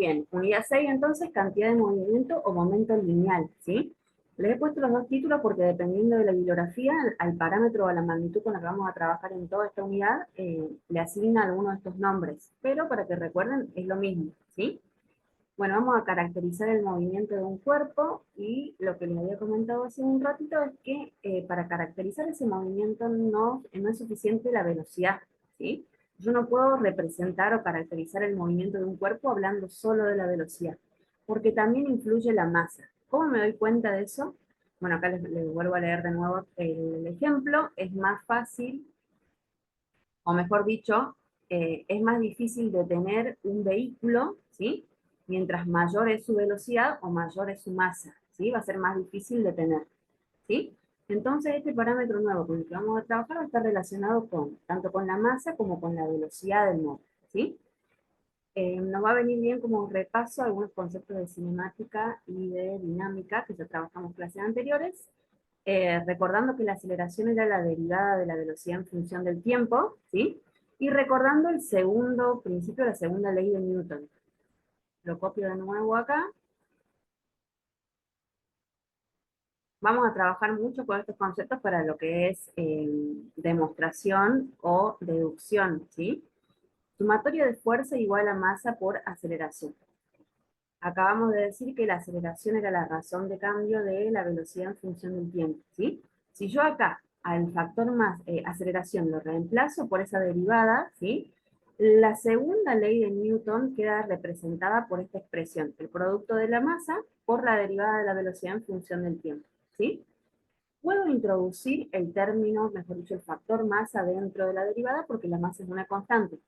Bien, unidad 6 entonces, cantidad de movimiento o momento lineal, ¿sí? Les he puesto los dos títulos porque dependiendo de la bibliografía, al parámetro o a la magnitud con la que vamos a trabajar en toda esta unidad, le asigna alguno de estos nombres, pero para que recuerden es lo mismo, ¿sí? Bueno, vamos a caracterizar el movimiento de un cuerpo y lo que les había comentado hace un ratito es que para caracterizar ese movimiento no es suficiente la velocidad, ¿sí? Yo no puedo representar o caracterizar el movimiento de un cuerpo hablando solo de la velocidad, porque también influye la masa. ¿Cómo me doy cuenta de eso? Bueno, acá les vuelvo a leer de nuevo el ejemplo. Es más fácil, o mejor dicho, es más difícil detener un vehículo, ¿sí? Mientras mayor es su velocidad o mayor es su masa, ¿sí? Va a ser más difícil detener, ¿sí? Entonces este parámetro nuevo con el que vamos a trabajar va a estar relacionado tanto con la masa como con la velocidad del motor, ¿sí? Nos va a venir bien como un repaso a algunos conceptos de cinemática y de dinámica que ya trabajamos en clases anteriores, recordando que la aceleración era la derivada de la velocidad en función del tiempo, ¿sí? Y recordando el segundo principio, la segunda ley de Newton. Lo copio de nuevo acá. Vamos a trabajar mucho con estos conceptos para lo que es demostración o deducción, ¿sí? Sumatorio de fuerza igual a masa por aceleración. Acabamos de decir que la aceleración era la razón de cambio de la velocidad en función del tiempo, ¿sí? Si yo acá al factor más aceleración lo reemplazo por esa derivada, ¿sí? La segunda ley de Newton queda representada por esta expresión, el producto de la masa por la derivada de la velocidad en función del tiempo, ¿sí? Puedo introducir el término, mejor dicho, el factor masa dentro de la derivada porque la masa es una constante.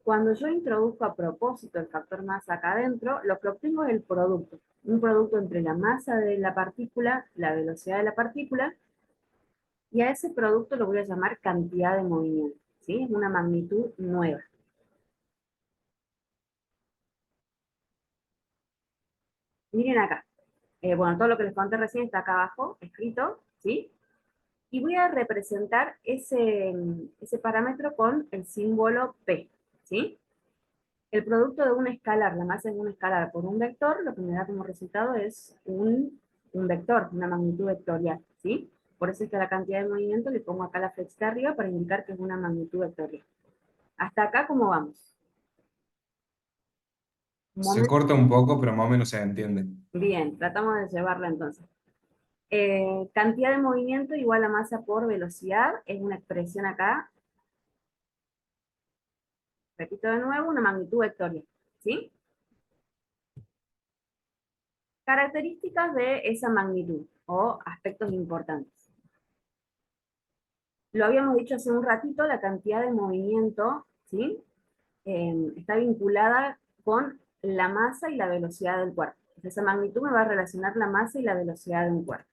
Cuando yo introduzco a propósito el factor masa acá adentro, lo que obtengo es el producto. Un producto entre la masa de la partícula, la velocidad de la partícula, y a ese producto lo voy a llamar cantidad de movimiento, ¿sí? Es una magnitud nueva. Miren acá. Bueno, todo lo que les conté recién está acá abajo, escrito, ¿sí? Y voy a representar ese parámetro con el símbolo P, ¿sí? El producto de un escalar, la masa de un escalar por un vector, lo que me da como resultado es un vector, una magnitud vectorial, ¿sí? Por eso es que a la cantidad de movimiento le pongo acá la flechita arriba para indicar que es una magnitud vectorial. Hasta acá, ¿cómo vamos? Un Se momento. corta un poco, pero más o menos se entiende. Bien, tratamos de llevarla entonces. Cantidad de movimiento igual a masa por velocidad, es una expresión acá, repito de nuevo, una magnitud vectorial, ¿sí? Características de esa magnitud o aspectos importantes. Lo habíamos dicho hace un ratito, la cantidad de movimiento, ¿sí? Está vinculada con la masa y la velocidad del cuerpo. Esa magnitud me va a relacionar la masa y la velocidad de un cuerpo.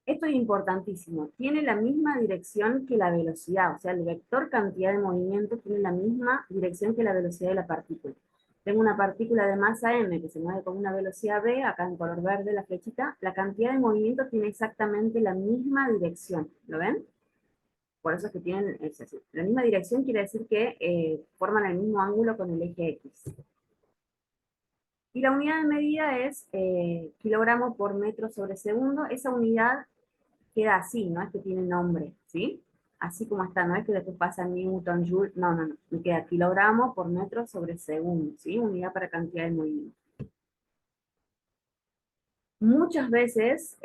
Esto es importantísimo. Tiene la misma dirección que la velocidad, o sea, el vector cantidad de movimiento tiene la misma dirección que la velocidad de la partícula. Tengo una partícula de masa m que se mueve con una velocidad v, acá en color verde la flechita, la cantidad de movimiento tiene exactamente la misma dirección. ¿Lo ven? Por eso es que tienen la misma dirección, quiere decir que forman el mismo ángulo con el eje X. Y la unidad de medida es kilogramo por metro sobre segundo. Esa unidad queda así, no es que tiene nombre, ¿sí? Así como está, no es que después pasa Newton, Joule, no, no, no. Me queda kilogramo por metro sobre segundo, ¿sí? Unidad para cantidad de movimiento. Muchas veces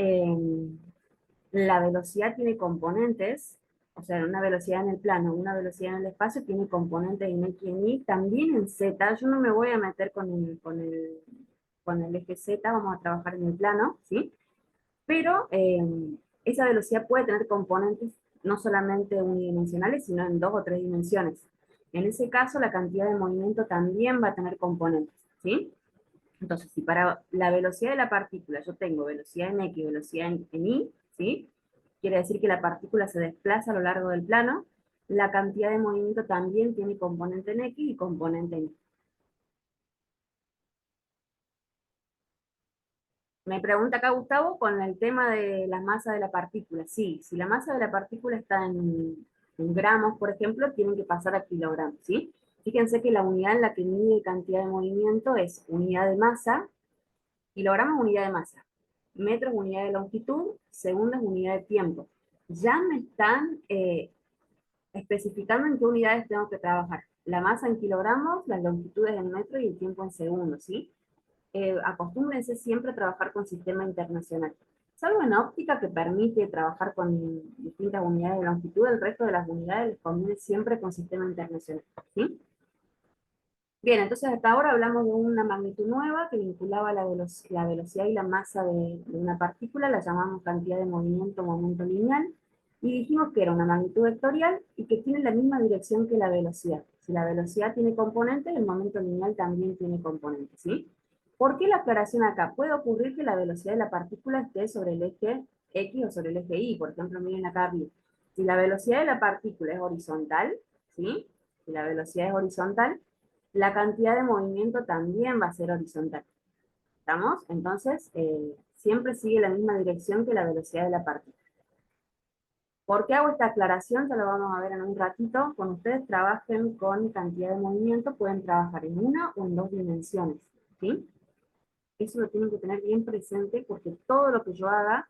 la velocidad tiene componentes, o sea, una velocidad en el plano, una velocidad en el espacio tiene componentes en X y en Y, también en Z. Yo no me voy a meter con el eje Z, vamos a trabajar en el plano, ¿sí? Pero esa velocidad puede tener componentes no solamente unidimensionales, sino en dos o tres dimensiones. En ese caso, la cantidad de movimiento también va a tener componentes, ¿sí? Entonces, si para la velocidad de la partícula yo tengo velocidad en X, velocidad en Y, ¿sí? Quiere decir que la partícula se desplaza a lo largo del plano, la cantidad de movimiento también tiene componente en X y componente en Y. Me pregunta acá Gustavo con el tema de la masa de la partícula. Sí, si la masa de la partícula está en gramos, por ejemplo, tienen que pasar a kilogramos, ¿sí? Fíjense que la unidad en la que mide cantidad de movimiento es unidad de masa, kilogramos unidad de masa, metros unidad de longitud, segundos unidad de tiempo. Ya me están especificando en qué unidades tengo que trabajar. La masa en kilogramos, las longitudes en metros y el tiempo en segundos, ¿sí? Acostúmbrense siempre a trabajar con sistema internacional. Salvo en óptica que permite trabajar con distintas unidades de longitud, el resto de las unidades les conviene siempre con sistema internacional, ¿sí? Bien, entonces hasta ahora hablamos de una magnitud nueva que vinculaba la velocidad y la masa de una partícula, la llamamos cantidad de movimiento o momento lineal, y dijimos que era una magnitud vectorial y que tiene la misma dirección que la velocidad. Si la velocidad tiene componentes, el momento lineal también tiene componentes, ¿sí? ¿Por qué la aclaración acá? Puede ocurrir que la velocidad de la partícula esté sobre el eje X o sobre el eje Y. Por ejemplo, miren acá arriba. Si la velocidad de la partícula es horizontal, ¿sí? Si la velocidad es horizontal, la cantidad de movimiento también va a ser horizontal. ¿Estamos? Entonces, siempre sigue la misma dirección que la velocidad de la partícula. ¿Por qué hago esta aclaración? Ya lo vamos a ver en un ratito. Cuando ustedes trabajen con cantidad de movimiento, pueden trabajar en una o en dos dimensiones, ¿sí? Eso lo tienen que tener bien presente porque todo lo que yo haga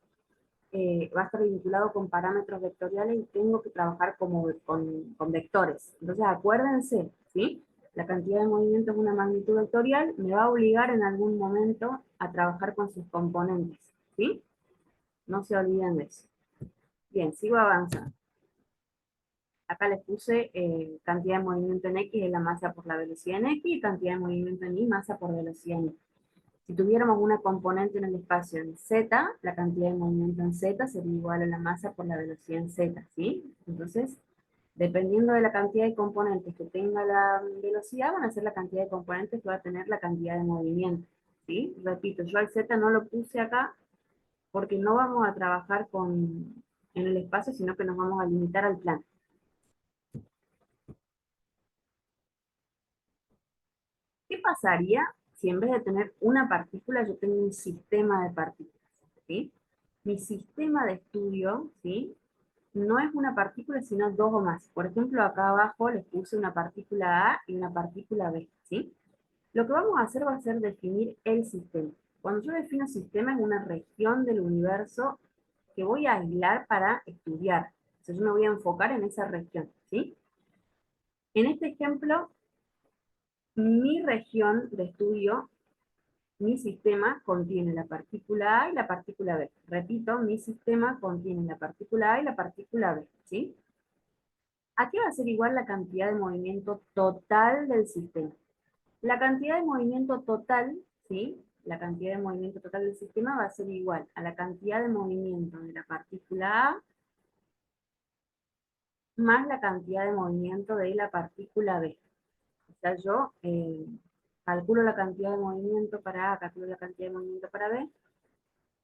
va a estar vinculado con parámetros vectoriales y tengo que trabajar con vectores. Entonces acuérdense, ¿sí? La cantidad de movimiento es una magnitud vectorial, me va a obligar en algún momento a trabajar con sus componentes, ¿sí? No se olviden de eso. Bien, sigo avanzando. Acá les puse cantidad de movimiento en X es la masa por la velocidad en X y cantidad de movimiento en Y masa por velocidad en Y. Si tuviéramos una componente en el espacio en z, la cantidad de movimiento en z sería igual a la masa por la velocidad en z, ¿sí? Entonces, dependiendo de la cantidad de componentes que tenga la velocidad, van a ser la cantidad de componentes que va a tener la cantidad de movimiento, ¿sí? Repito, yo al z no lo puse acá porque no vamos a trabajar en el espacio, sino que nos vamos a limitar al plano. ¿Qué pasaría si en vez de tener una partícula yo tengo un sistema de partículas? ¿Sí? Mi sistema de estudio, ¿sí? No es una partícula, sino dos o más. Por ejemplo, acá abajo les puse una partícula A y una partícula B, ¿sí? Lo que vamos a hacer va a ser definir el sistema. Cuando yo defino sistema es una región del universo que voy a aislar para estudiar. Entonces yo me voy a enfocar en esa región, ¿sí? En este ejemplo, mi región de estudio, mi sistema contiene la partícula A y la partícula B. Repito, mi sistema contiene la partícula A y la partícula B, ¿sí? Aquí va a ser igual la cantidad de movimiento total del sistema. La cantidad de movimiento total, ¿sí? La cantidad de movimiento total del sistema va a ser igual a la cantidad de movimiento de la partícula A más la cantidad de movimiento de la partícula B. O sea, yo calculo la cantidad de movimiento para A, calculo la cantidad de movimiento para B,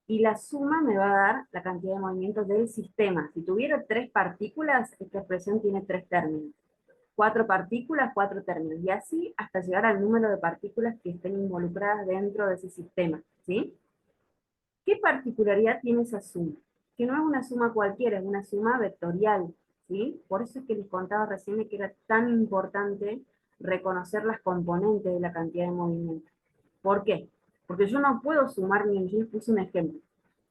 y la suma me va a dar la cantidad de movimiento del sistema. Si tuviera tres partículas, esta expresión tiene tres términos. Cuatro partículas, cuatro términos, y así hasta llegar al número de partículas que estén involucradas dentro de ese sistema, ¿sí? ¿Qué particularidad tiene esa suma? Que no es una suma cualquiera, es una suma vectorial, ¿sí? Por eso es que les contaba recién que era tan importante reconocer las componentes de la cantidad de movimiento. ¿Por qué? Porque yo no puedo sumar, ni yo les puse un ejemplo.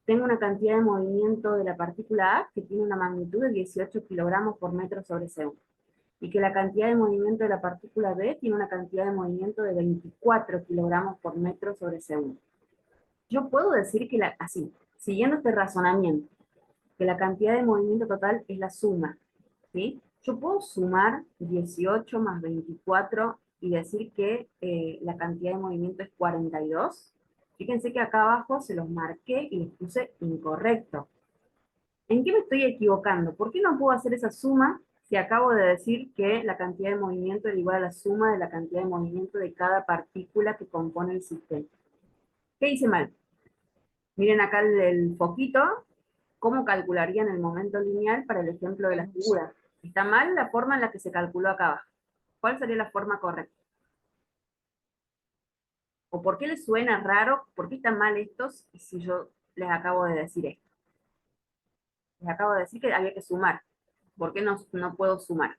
Tengo una cantidad de movimiento de la partícula A que tiene una magnitud de 18 kilogramos por metro sobre segundo. Y que la cantidad de movimiento de la partícula B tiene una cantidad de movimiento de 24 kilogramos por metro sobre segundo. Yo puedo decir que así, siguiendo este razonamiento, que la cantidad de movimiento total es la suma, ¿sí? Yo puedo sumar 18 más 24 y decir que la cantidad de movimiento es 42. Fíjense que acá abajo se los marqué y les puse incorrecto. ¿En qué me estoy equivocando? ¿Por qué no puedo hacer esa suma si acabo de decir que la cantidad de movimiento es igual a la suma de la cantidad de movimiento de cada partícula que compone el sistema? ¿Qué hice mal? Miren acá el foquito, ¿cómo calcularían el momento lineal para el ejemplo de la figura? Está mal la forma en la que se calculó acá abajo. ¿Cuál sería la forma correcta? ¿O por qué les suena raro? ¿Por qué están mal estos si yo les acabo de decir esto? Les acabo de decir que había que sumar. ¿Por qué no puedo sumar?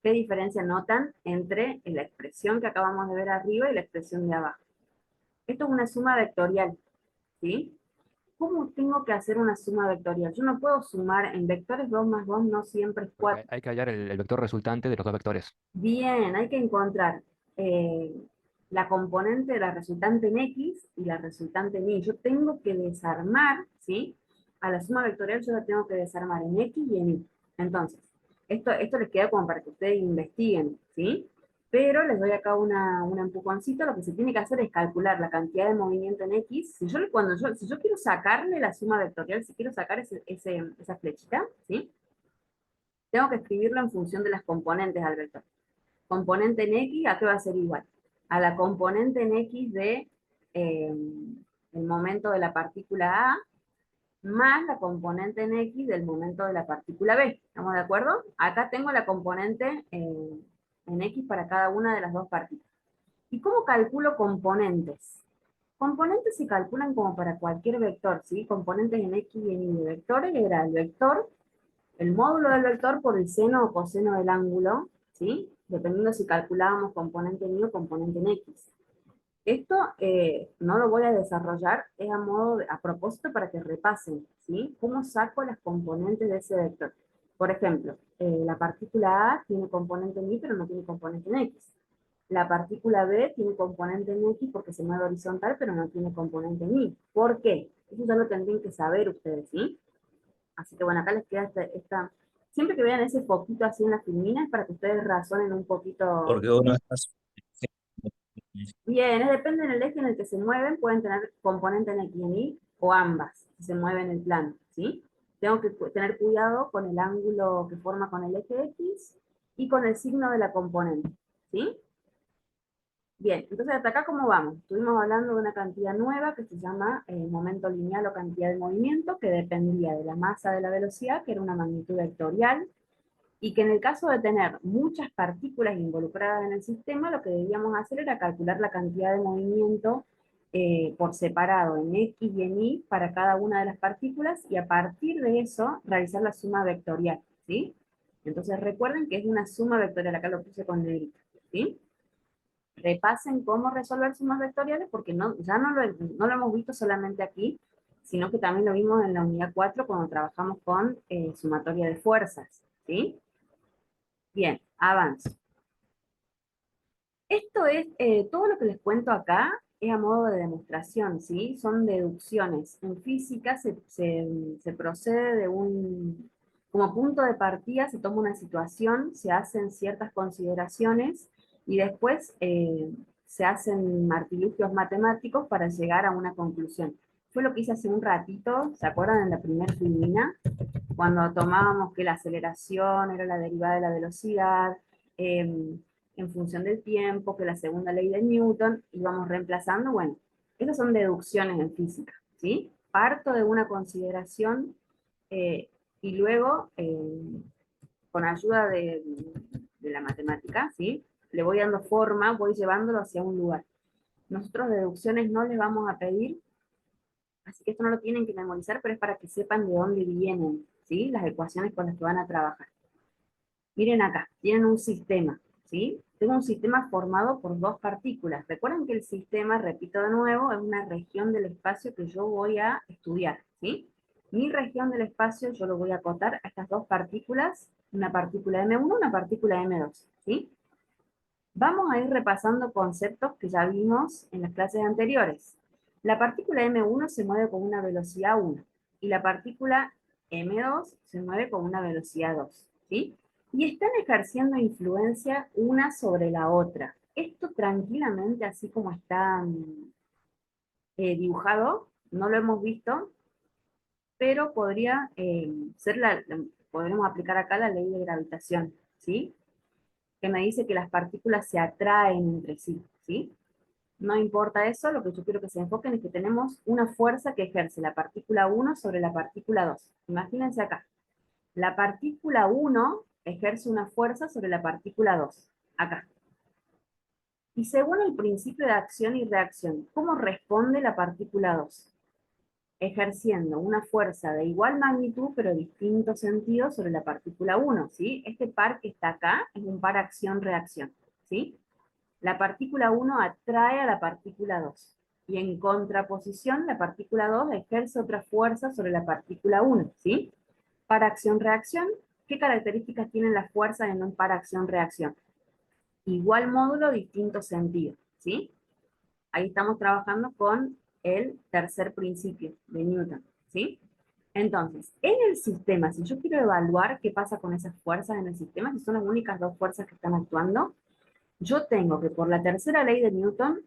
¿Qué diferencia notan entre la expresión que acabamos de ver arriba y la expresión de abajo? Esto es una suma vectorial, ¿sí? ¿Cómo tengo que hacer una suma vectorial? Yo no puedo sumar en vectores 2 más 2, no siempre es Porque 4. hay que hallar el vector resultante de los dos vectores. Bien, hay que encontrar eh, la componente de la resultante en X y la resultante en Y. Yo tengo que desarmar, ¿sí? A la suma vectorial yo la tengo que desarmar en X y en Y. Entonces, esto les queda como para que ustedes investiguen, ¿sí? Pero les doy acá un empujoncito. Lo que se tiene que hacer es calcular la cantidad de movimiento en X. Si yo quiero sacarle la suma vectorial, si quiero sacar esa flechita, ¿sí? Tengo que escribirlo en función de las componentes al vector. Componente en X, ¿a qué va a ser igual? A la componente en X de el momento de la partícula A más la componente en X del momento de la partícula B. ¿Estamos de acuerdo? Acá tengo la componente en X para cada una de las dos partículas. ¿Y cómo calculo componentes? Componentes se calculan como para cualquier vector, ¿sí? Componentes en X y en Y. Vectores era el vector, el módulo del vector por el seno o coseno del ángulo, ¿sí? Dependiendo si calculábamos componente en Y o componente en X. Esto no lo voy a desarrollar, es a propósito para que repasen, ¿sí? ¿Cómo saco las componentes de ese vector? Por ejemplo, la partícula A tiene componente en Y, pero no tiene componente en X. La partícula B tiene componente en X porque se mueve horizontal, pero no tiene componente en Y. ¿Por qué? Eso ya lo tendrían que saber ustedes, ¿sí? Así que bueno, acá les queda siempre que vean ese poquito así en las filminas, para que ustedes razonen un poquito. Porque uno está... Bien, depende del eje en el que se mueven, pueden tener componente en X y en Y, o ambas, si se mueven en el plano, ¿sí? Tengo que tener cuidado con el ángulo que forma con el eje X y con el signo de la componente, ¿sí? Bien, entonces hasta acá ¿cómo vamos? Estuvimos hablando de una cantidad nueva que se llama momento lineal o cantidad de movimiento, que dependía de la masa de la velocidad, que era una magnitud vectorial, y que en el caso de tener muchas partículas involucradas en el sistema, lo que debíamos hacer era calcular la cantidad de movimiento por separado en X y en Y para cada una de las partículas, y a partir de eso realizar la suma vectorial, ¿sí? Entonces recuerden que es una suma vectorial, acá lo puse con negrita, ¿sí? Repasen cómo resolver sumas vectoriales, porque ya no lo hemos visto solamente aquí, sino que también lo vimos en la unidad 4 cuando trabajamos con sumatoria de fuerzas, ¿sí? Bien, avanzo. Esto es, todo lo que les cuento acá es a modo de demostración, ¿sí? Son deducciones. En física se procede como punto de partida, se toma una situación, se hacen ciertas consideraciones y después se hacen artilugios matemáticos para llegar a una conclusión. Fue lo que hice hace un ratito, ¿se acuerdan en la primera filmina? Cuando tomábamos que la aceleración era la derivada de la velocidad, en función del tiempo, que la segunda ley de Newton, íbamos reemplazando, bueno, esas son deducciones en física, ¿sí? Parto de una consideración y luego, con ayuda de la matemática, ¿sí? Le voy dando forma, voy llevándolo hacia un lugar. Nosotros deducciones no les vamos a pedir, así que esto no lo tienen que memorizar, pero es para que sepan de dónde vienen, ¿sí? Las ecuaciones con las que van a trabajar. Miren acá, tienen un sistema, ¿sí? Tengo un sistema formado por dos partículas. Recuerden que el sistema, repito de nuevo, es una región del espacio que yo voy a estudiar, ¿sí? Mi región del espacio yo lo voy a acotar a estas dos partículas, una partícula M1, una partícula M2, ¿sí? Vamos a ir repasando conceptos que ya vimos en las clases anteriores. La partícula M1 se mueve con una velocidad 1 y la partícula M2 se mueve con una velocidad 2, ¿sí? Y están ejerciendo influencia una sobre la otra. Esto tranquilamente, así como está dibujado, no lo hemos visto, pero podría podremos aplicar acá la ley de gravitación, ¿sí? Que me dice que las partículas se atraen entre sí, ¿sí? No importa eso, lo que yo quiero que se enfoquen es que tenemos una fuerza que ejerce la partícula 1 sobre la partícula 2. Imagínense acá, la partícula 1 ejerce una fuerza sobre la partícula 2, acá. Y según el principio de acción y reacción, ¿cómo responde la partícula 2? ejerciendo una fuerza de igual magnitud, pero distinto sentido sobre la partícula 1, ¿sí? Este par que está acá es un par acción-reacción, ¿sí? La partícula 1 atrae a la partícula 2, y en contraposición, la partícula 2 ejerce otra fuerza sobre la partícula 1, ¿sí? Par acción-reacción, ¿qué características tienen las fuerzas en un par acción-reacción? Igual módulo, distinto sentido, ¿sí? Ahí estamos trabajando con el tercer principio de Newton, ¿sí? Entonces, en el sistema, si yo quiero evaluar qué pasa con esas fuerzas en el sistema, si son las únicas dos fuerzas que están actuando, yo tengo que por la tercera ley de Newton,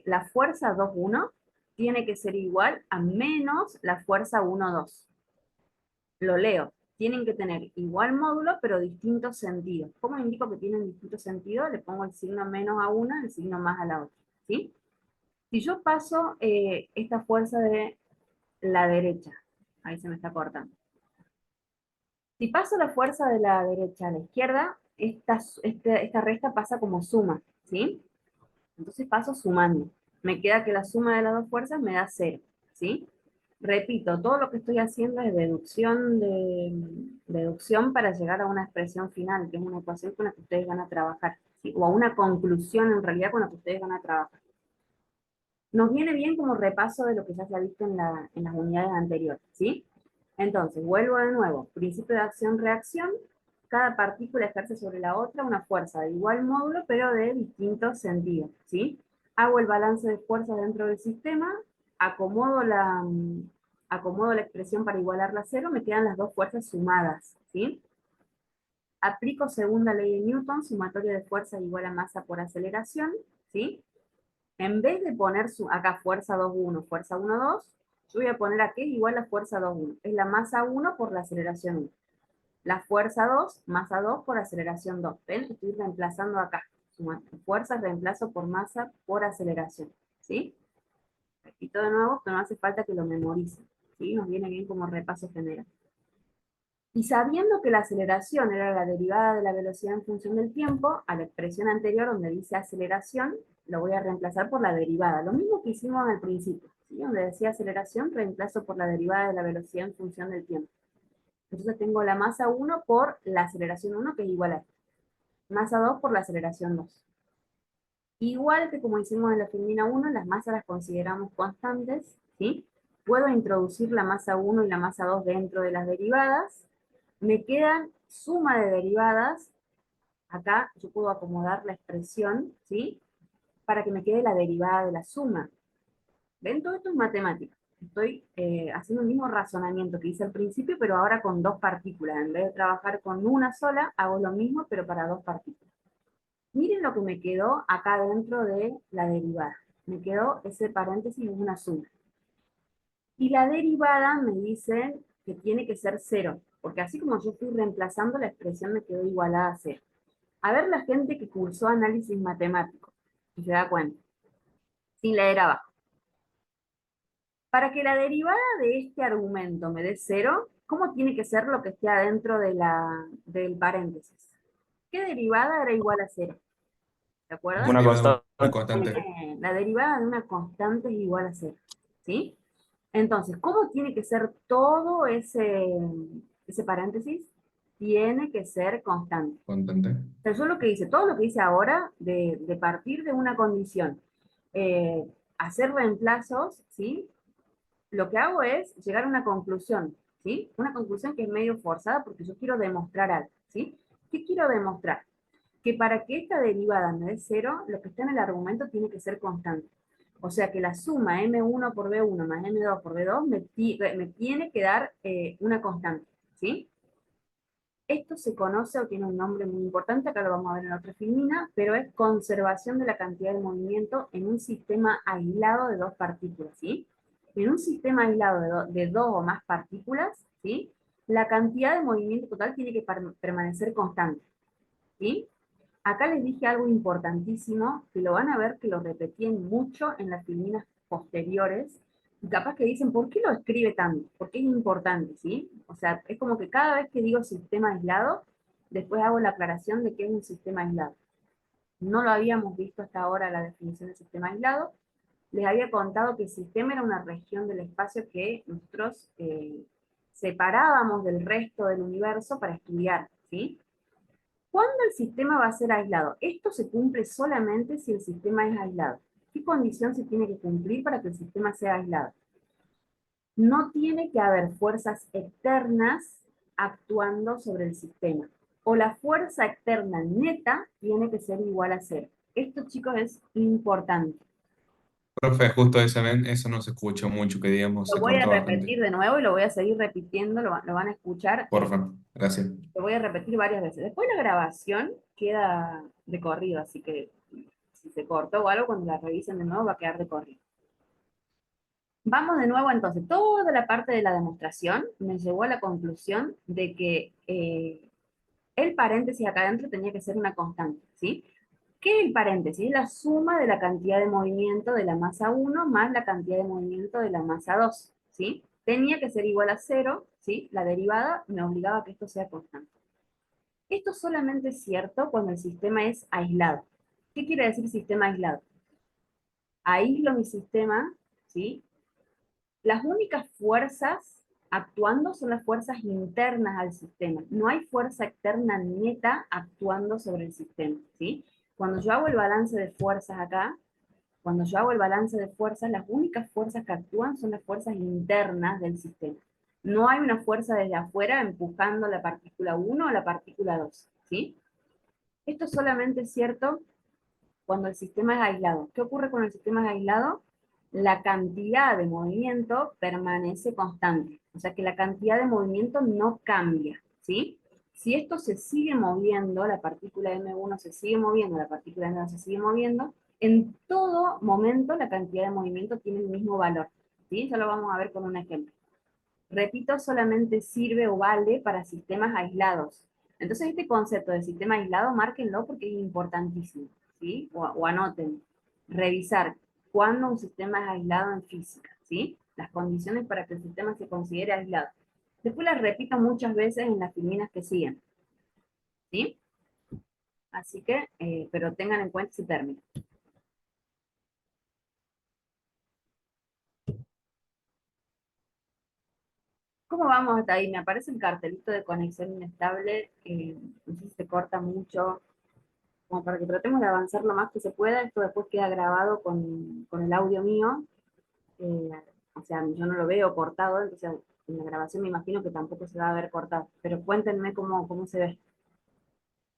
la fuerza 2,1 tiene que ser igual a menos la fuerza 1,2. Lo leo. Tienen que tener igual módulo, pero distintos sentidos. ¿Cómo indico que tienen distintos sentidos? Le pongo el signo menos a una, el signo más a la otra, ¿sí? Si yo paso esta fuerza de la derecha, ahí se me está cortando. Si paso la fuerza de la derecha a la izquierda, esta resta pasa como suma, ¿sí? Entonces paso sumando. Me queda que la suma de las dos fuerzas me da 0, ¿sí? Repito, todo lo que estoy haciendo es deducción para llegar a una expresión final, que es una ecuación con la que ustedes van a trabajar, ¿sí? O a una conclusión en realidad con la que ustedes van a trabajar. Nos viene bien como repaso de lo que ya se ha visto en las unidades anteriores, ¿sí? Entonces, vuelvo de nuevo. Principio de acción-reacción. Cada partícula ejerce sobre la otra una fuerza de igual módulo, pero de distintos sentidos, ¿sí? Hago el balance de fuerzas dentro del sistema, acomodo acomodo la expresión para igualarla a 0, me quedan las dos fuerzas sumadas, ¿sí? Aplico segunda ley de Newton, sumatoria de fuerza igual a masa por aceleración, ¿sí? En vez de poner acá fuerza 2,1, fuerza 1,2, yo voy a poner aquí igual a fuerza 2,1. Es la masa 1 por la aceleración 1. La fuerza 2, masa 2 por aceleración 2. ¿Ven? Estoy reemplazando acá. Fuerza reemplazo por masa por aceleración. ¿Sí? Repito de nuevo, que no hace falta que lo memoricen. ¿Sí? Nos viene bien como repaso general. Y sabiendo que la aceleración era la derivada de la velocidad en función del tiempo, a la expresión anterior donde dice aceleración, lo voy a reemplazar por la derivada. Lo mismo que hicimos al principio, ¿sí? Donde decía aceleración, reemplazo por la derivada de la velocidad en función del tiempo. Entonces tengo la masa 1 por la aceleración 1, que es igual a esto. Masa 2 por la aceleración 2. Igual que como hicimos en la Fermina 1, las masas las consideramos constantes, ¿sí? Puedo introducir la masa 1 y la masa 2 dentro de las derivadas. Me quedan suma de derivadas. Acá yo puedo acomodar la expresión, ¿sí? Para que me quede la derivada de la suma. ¿Ven? Todo esto es matemática. Estoy haciendo el mismo razonamiento que hice al principio, pero ahora con dos partículas. En vez de trabajar con una sola, hago lo mismo, pero para dos partículas. Miren lo que me quedó acá dentro de la derivada. Me quedó ese paréntesis, es una suma. Y la derivada me dicen que tiene que ser 0, porque así como yo fui reemplazando, la expresión me quedó igualada a 0. A ver la gente que cursó análisis matemático, y se da cuenta, sin leer abajo. Para que la derivada de este argumento me dé 0, ¿cómo tiene que ser lo que esté adentro del paréntesis? ¿Qué derivada era igual a 0? ¿Se La acuerdan? Una derivada de una constante. constante. La derivada de una constante es igual a 0. ¿Sí? Entonces, ¿cómo tiene que ser todo ese paréntesis? Tiene que ser constante. Constante. O sea, yo lo que hice, todo lo que hice ahora, de partir de una condición, eh, hacer reemplazos, ¿sí? Lo que hago es llegar a una conclusión, ¿sí? Una conclusión que es medio forzada porque yo quiero demostrar algo, ¿sí? ¿Qué quiero demostrar? Que para que esta derivada me dé 0, lo que está en el argumento tiene que ser constante. O sea que la suma m1 por b1 más m2 por b2 me tiene que dar una constante, ¿sí? Esto se conoce o tiene un nombre muy importante, acá lo vamos a ver en otra filmina, pero es conservación de la cantidad de movimiento en un sistema aislado de dos partículas, ¿sí? En un sistema aislado de dos o más partículas, ¿sí? La cantidad de movimiento total tiene que permanecer constante, ¿sí? Acá les dije algo importantísimo, que lo van a ver que lo repetí mucho en las filminas posteriores, y capaz que dicen, ¿por qué lo escribe tanto? Porque es importante, ¿sí? O sea, es como que cada vez que digo sistema aislado, después hago la aclaración de que es un sistema aislado. No lo habíamos visto hasta ahora la definición de sistema aislado, les había contado que el sistema era una región del espacio que nosotros separábamos del resto del universo para estudiar, ¿sí? ¿Cuándo el sistema va a ser aislado? Esto se cumple solamente si el sistema es aislado. ¿Qué condición se tiene que cumplir para que el sistema sea aislado? No tiene que haber fuerzas externas actuando sobre el sistema. O la fuerza externa neta tiene que ser igual a cero. Esto, chicos, es importante. Profe, justo eso no se escuchó mucho, que digamos, Lo se voy a cortó bastante. repetir de nuevo y lo voy a seguir repitiendo, lo van a escuchar, Porfa, gracias. lo voy a repetir varias veces. Después la grabación queda de corrido, así que si se cortó o algo, cuando la revisen de nuevo va a quedar de corrido. Vamos de nuevo entonces, toda la parte de la demostración me llevó a la conclusión de que el paréntesis acá adentro tenía que ser una constante, ¿sí? ¿Qué es el paréntesis? Es la suma de la cantidad de movimiento de la masa 1 más la cantidad de movimiento de la masa 2, ¿sí? Tenía que ser igual a 0, ¿sí? La derivada me obligaba a que esto sea constante. Esto solamente es cierto cuando el sistema es aislado. ¿Qué quiere decir sistema aislado? Aíslo mi sistema, ¿sí? Las únicas fuerzas actuando son las fuerzas internas al sistema. No hay fuerza externa neta actuando sobre el sistema, ¿sí? Cuando yo hago el balance de fuerzas acá, cuando yo hago el balance de fuerzas, las únicas fuerzas que actúan son las fuerzas internas del sistema. No hay una fuerza desde afuera empujando la partícula 1 o la partícula 2, ¿sí? Esto solamente es cierto cuando el sistema es aislado. ¿Qué ocurre cuando el sistema es aislado? La cantidad de movimiento permanece constante. O sea que la cantidad de movimiento no cambia, ¿sí? Si esto se sigue moviendo, la partícula M1 se sigue moviendo, la partícula M2 se sigue moviendo, en todo momento la cantidad de movimiento tiene el mismo valor, ¿sí? Ya lo vamos a ver con un ejemplo. Repito, solamente sirve o vale para sistemas aislados. Entonces, este concepto de sistema aislado, márquenlo porque es importantísimo, ¿sí? O anoten. Revisar cuándo un sistema es aislado en física, ¿sí? Las condiciones para que el sistema se considere aislado. Después las repito muchas veces en las filminas que siguen, ¿sí? Así que, pero tengan en cuenta ese término. ¿Cómo vamos hasta ahí? Me aparece el cartelito de conexión inestable, no sé si se corta mucho, como para que tratemos de avanzar lo más que se pueda. Esto después queda grabado con el audio mío, eh, o sea, yo no lo veo cortado, entonces en la grabación me imagino que tampoco se va a ver cortado, pero cuéntenme cómo se ve.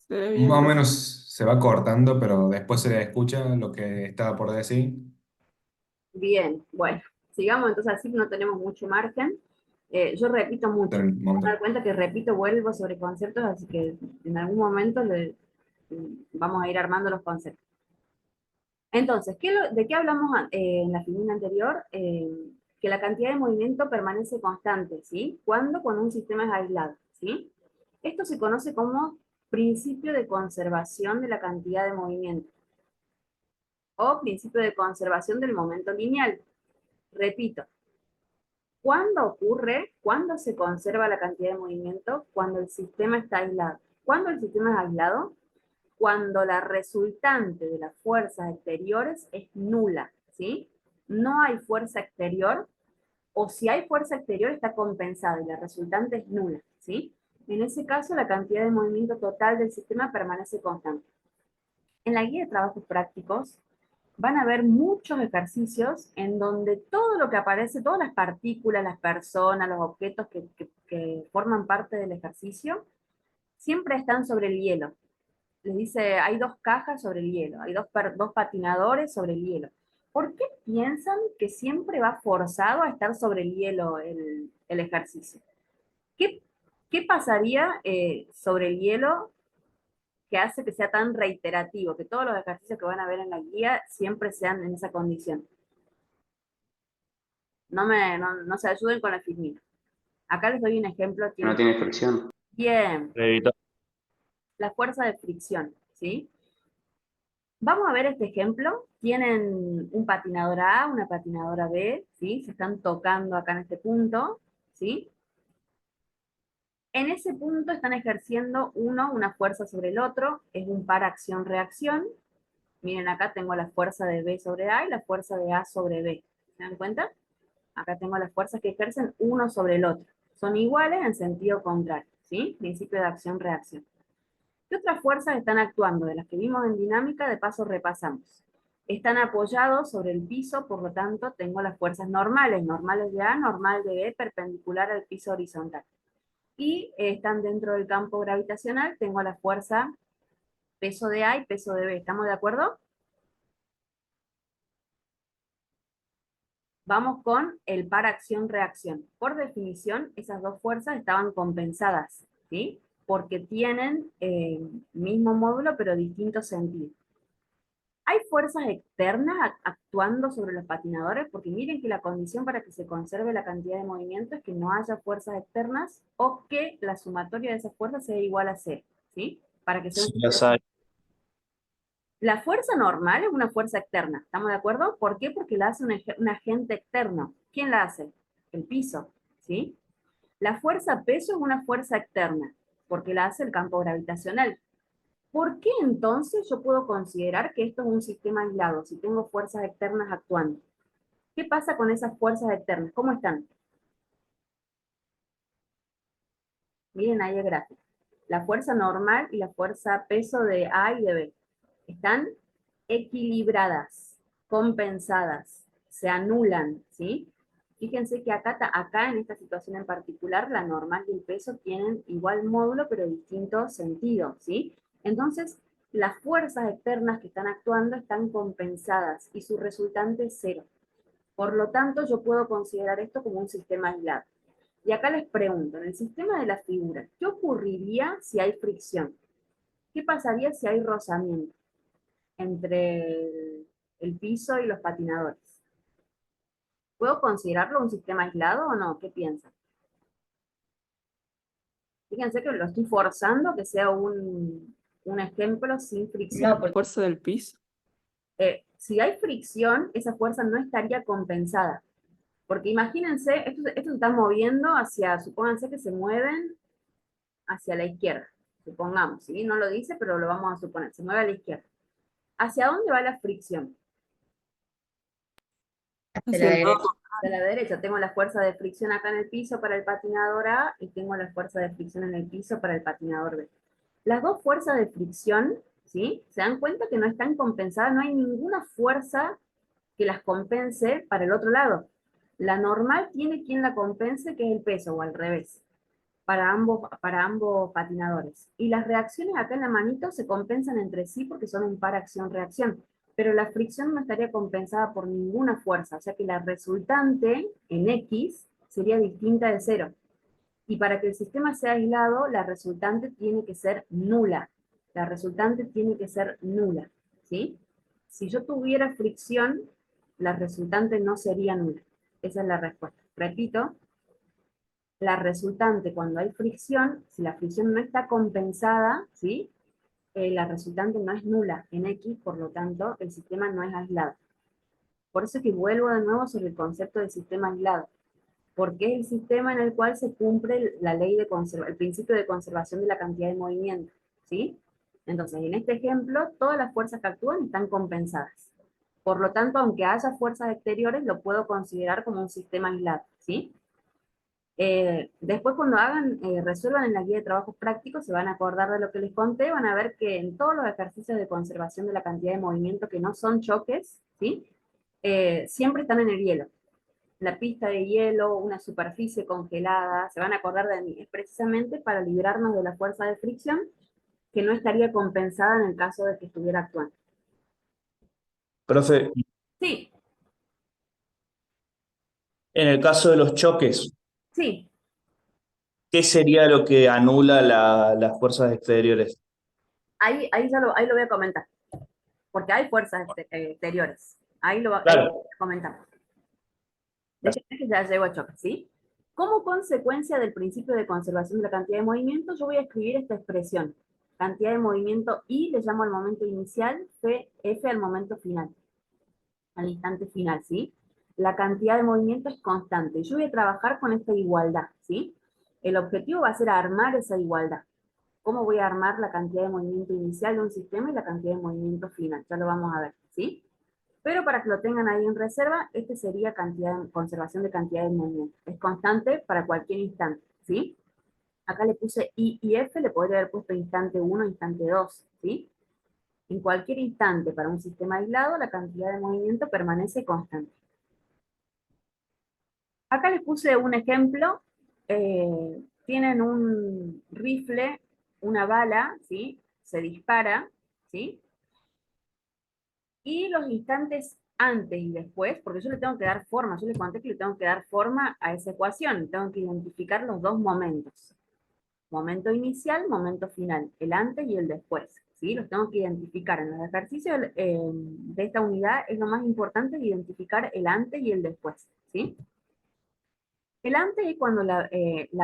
Se ve bien, Más o profe. menos se va cortando, pero después se escucha lo que estaba por decir. Bien, bueno, sigamos entonces así, no tenemos mucho margen. Yo repito mucho, Pero en el me voy a momento. dar cuenta que repito, vuelvo sobre conceptos, así que en algún momento vamos a ir armando los conceptos. Entonces, ¿de qué hablamos en la filmina anterior? Que la cantidad de movimiento permanece constante, ¿sí? ¿Cuándo? Cuando un sistema es aislado, ¿sí? Esto se conoce como principio de conservación de la cantidad de movimiento o principio de conservación del momento lineal. Repito, ¿cuándo ocurre? ¿Cuándo se conserva la cantidad de movimiento? Cuando el sistema está aislado. ¿Cuándo el sistema es aislado? Cuando la resultante de las fuerzas exteriores es nula, ¿sí? No hay fuerza exterior, o si hay fuerza exterior está compensada y la resultante es nula, ¿sí? En ese caso, la cantidad de movimiento total del sistema permanece constante. En la guía de trabajos prácticos van a ver muchos ejercicios en donde todo lo que aparece, todas las partículas, las personas, los objetos que forman parte del ejercicio, siempre están sobre el hielo. Les dice, hay dos cajas sobre el hielo, hay dos patinadores sobre el hielo. ¿Por qué piensan que siempre va forzado a estar sobre el hielo el ejercicio? ¿Qué, qué pasaría sobre el hielo que hace que sea tan reiterativo, que todos los ejercicios que van a ver en la guía siempre sean en esa condición? No se ayuden con la filmina. Acá les doy un ejemplo. No tiene fricción. Bien, Evita- la fuerza de fricción, ¿sí? Vamos a ver este ejemplo. Tienen un patinador A, una patinadora B, ¿sí? Se están tocando acá en este punto, ¿sí? En ese punto están ejerciendo uno una fuerza sobre el otro, es un par acción-reacción, Miren, acá tengo la fuerza de B sobre A y la fuerza de A sobre B. ¿Se dan cuenta? Acá tengo las fuerzas que ejercen uno sobre el otro. Son iguales en sentido contrario, ¿sí? Principio de acción-reacción. ¿Qué otras fuerzas están actuando? De las que vimos en dinámica, de paso repasamos. Están apoyados sobre el piso, por lo tanto tengo las fuerzas normales, normales de A, normal de B, perpendicular al piso horizontal. Y están dentro del campo gravitacional, tengo la fuerza peso de A y peso de B. ¿Estamos de acuerdo? Vamos con el par acción-reacción. Por definición, esas dos fuerzas estaban compensadas, ¿sí? Porque tienen mismo módulo, pero distinto sentido. ¿Hay fuerzas externas actuando sobre los patinadores? Porque miren que la condición para que se conserve la cantidad de movimiento es que no haya fuerzas externas o que la sumatoria de esas fuerzas sea igual a cero, ¿sí? Para que sea un Sí, las hay. La fuerza normal es una fuerza externa, ¿estamos de acuerdo? ¿Por qué? Porque la hace un agente externo. ¿Quién la hace? El piso, ¿sí? La fuerza peso es una fuerza externa, porque la hace el campo gravitacional. ¿Por qué entonces yo puedo considerar que esto es un sistema aislado, si tengo fuerzas externas actuando? ¿Qué pasa con esas fuerzas externas? ¿Cómo están? Miren ahí el gráfico. La fuerza normal y la fuerza peso de A y de B están equilibradas, compensadas, se anulan, ¿sí? Fíjense que acá en esta situación en particular, la normal y el peso tienen igual módulo, pero distinto sentido, ¿sí? Entonces, las fuerzas externas que están actuando están compensadas y su resultante es cero. Por lo tanto, yo puedo considerar esto como un sistema aislado. Y acá les pregunto, en el sistema de la figura, ¿qué ocurriría si hay fricción? ¿Qué pasaría si hay rozamiento entre el piso y los patinadores? ¿Puedo considerarlo un sistema aislado o no? ¿Qué piensan? Fíjense que lo estoy forzando a que sea un ejemplo sin fricción. La fuerza del piso. Si hay fricción, esa fuerza no estaría compensada. Porque imagínense, estos se están moviendo hacia, supónganse que se mueven hacia la izquierda, supongamos, ¿sí? No lo dice, pero lo vamos a suponer, se mueve a la izquierda. ¿Hacia dónde va la fricción? Hacia la derecha. De la derecha, tengo la fuerza de fricción acá en el piso para el patinador A y tengo la fuerza de fricción en el piso para el patinador B. Las dos fuerzas de fricción, ¿sí? Se dan cuenta que no están compensadas, no hay ninguna fuerza que las compense para el otro lado. La normal tiene quien la compense, que es el peso, o al revés, para ambos patinadores. Y las reacciones acá en la manito se compensan entre sí porque son en par acción-reacción. Pero la fricción no estaría compensada por ninguna fuerza, o sea que la resultante en X sería distinta de cero. Y para que el sistema sea aislado, la resultante tiene que ser nula. La resultante tiene que ser nula, ¿sí? Si yo tuviera fricción, la resultante no sería nula. Esa es la respuesta. Repito, la resultante cuando hay fricción, si la fricción no está compensada, ¿sí? La resultante no es nula en X, por lo tanto, el sistema no es aislado. Por eso es que vuelvo de nuevo sobre el concepto de sistema aislado, porque es el sistema en el cual se cumple la ley de el principio de conservación de la cantidad de movimiento, ¿sí? Entonces, en este ejemplo, todas las fuerzas que actúan están compensadas. Por lo tanto, aunque haya fuerzas exteriores, lo puedo considerar como un sistema aislado, ¿sí? Después cuando resuelvan en la guía de trabajos prácticos, se van a acordar de lo que les conté, van a ver que en todos los ejercicios de conservación de la cantidad de movimiento que no son choques, ¿sí? Siempre están en el hielo. La pista de hielo, una superficie congelada, se van a acordar de mí, es precisamente para librarnos de la fuerza de fricción que no estaría compensada en el caso de que estuviera actuando. Profe, Sí, en el caso de los choques, sí, ¿qué sería lo que anula las fuerzas exteriores? ahí lo voy a comentar, porque hay fuerzas exteriores. Ahí lo voy Claro, a comentar. Déjenme que ya llego a choque, ¿sí? Como consecuencia del principio de conservación de la cantidad de movimiento, yo voy a escribir esta expresión. Cantidad de movimiento I le llamo al momento inicial, F al momento final, al instante final, ¿sí? La cantidad de movimiento es constante. Yo voy a trabajar con esta igualdad, ¿sí? El objetivo va a ser armar esa igualdad. cómo voy a armar la cantidad de movimiento inicial de un sistema y la cantidad de movimiento final. Ya lo vamos a ver, ¿sí? Pero para que lo tengan ahí en reserva, este sería conservación de cantidad de movimiento. Es constante para cualquier instante, ¿sí? Acá le puse I y F, le podría haber puesto instante 1, instante 2, ¿sí? En cualquier instante para un sistema aislado, la cantidad de movimiento permanece constante. Acá les puse un ejemplo. Tienen un rifle, una bala, ¿sí? Se dispara, ¿sí? Y los instantes antes y después, porque yo le tengo que dar forma, yo les conté que le tengo que dar forma a esa ecuación, tengo que identificar los dos momentos. Momento inicial, momento final, el antes y el después, ¿sí? Los tengo que identificar. En los ejercicios de esta unidad es lo más importante identificar el antes y el después, ¿sí? El antes es cuando la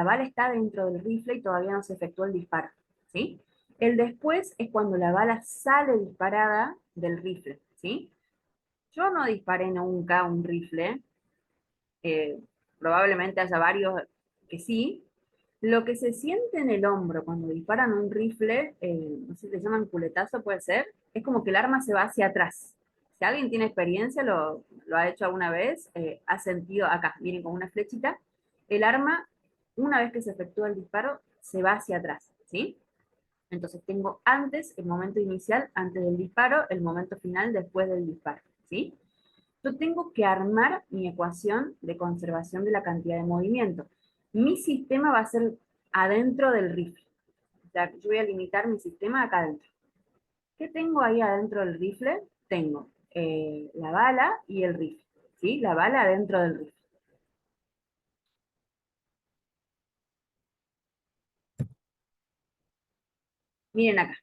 bala está dentro del rifle y todavía no se efectuó el disparo, ¿sí? El después es cuando la bala sale disparada del rifle, ¿sí? Yo no disparé nunca un rifle, eh, probablemente haya varios que sí. Lo que se siente en el hombro cuando disparan un rifle, no sé si le llaman culetazo, puede ser, es como que el arma se va hacia atrás. Si alguien tiene experiencia, lo ha hecho alguna vez, ha sentido acá, miren, con una flechita, el arma, una vez que se efectúa el disparo, se va hacia atrás, ¿sí? Entonces tengo antes, el momento inicial, antes del disparo, el momento final, después del disparo, ¿sí? Yo tengo que armar mi ecuación de conservación de la cantidad de movimiento. Mi sistema va a ser adentro del rifle. O sea, yo voy a limitar mi sistema acá adentro. ¿Qué tengo ahí adentro del rifle? Tengo la bala y el rifle. ¿Sí? La bala adentro del rifle. Miren acá.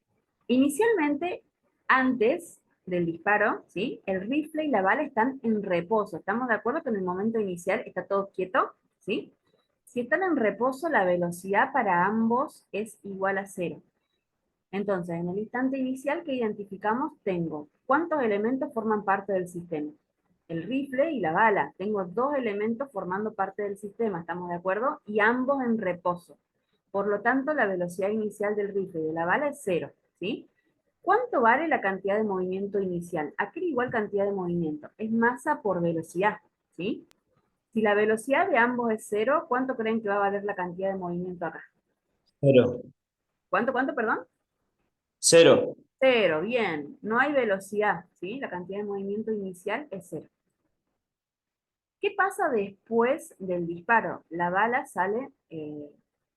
Inicialmente, antes del disparo, ¿sí? El rifle y la bala están en reposo. ¿Estamos de acuerdo que en el momento inicial está todo quieto? ¿Sí? Si están en reposo, la velocidad para ambos es igual a 0. Entonces, en el instante inicial que identificamos, tengo ¿cuántos elementos forman parte del sistema? El rifle y la bala. Tengo dos elementos formando parte del sistema, ¿estamos de acuerdo? Y ambos en reposo. Por lo tanto, la velocidad inicial del rifle y de la bala es 0, ¿sí? ¿Cuánto vale la cantidad de movimiento inicial? Aquí igual cantidad de movimiento. Es masa por velocidad, ¿sí? Si la velocidad de ambos es 0, ¿cuánto creen que va a valer la cantidad de movimiento acá? Cero. ¿Cuánto, perdón? Cero. 0, bien. No hay velocidad, ¿sí? La cantidad de movimiento inicial es 0. ¿Qué pasa después del disparo? La bala sale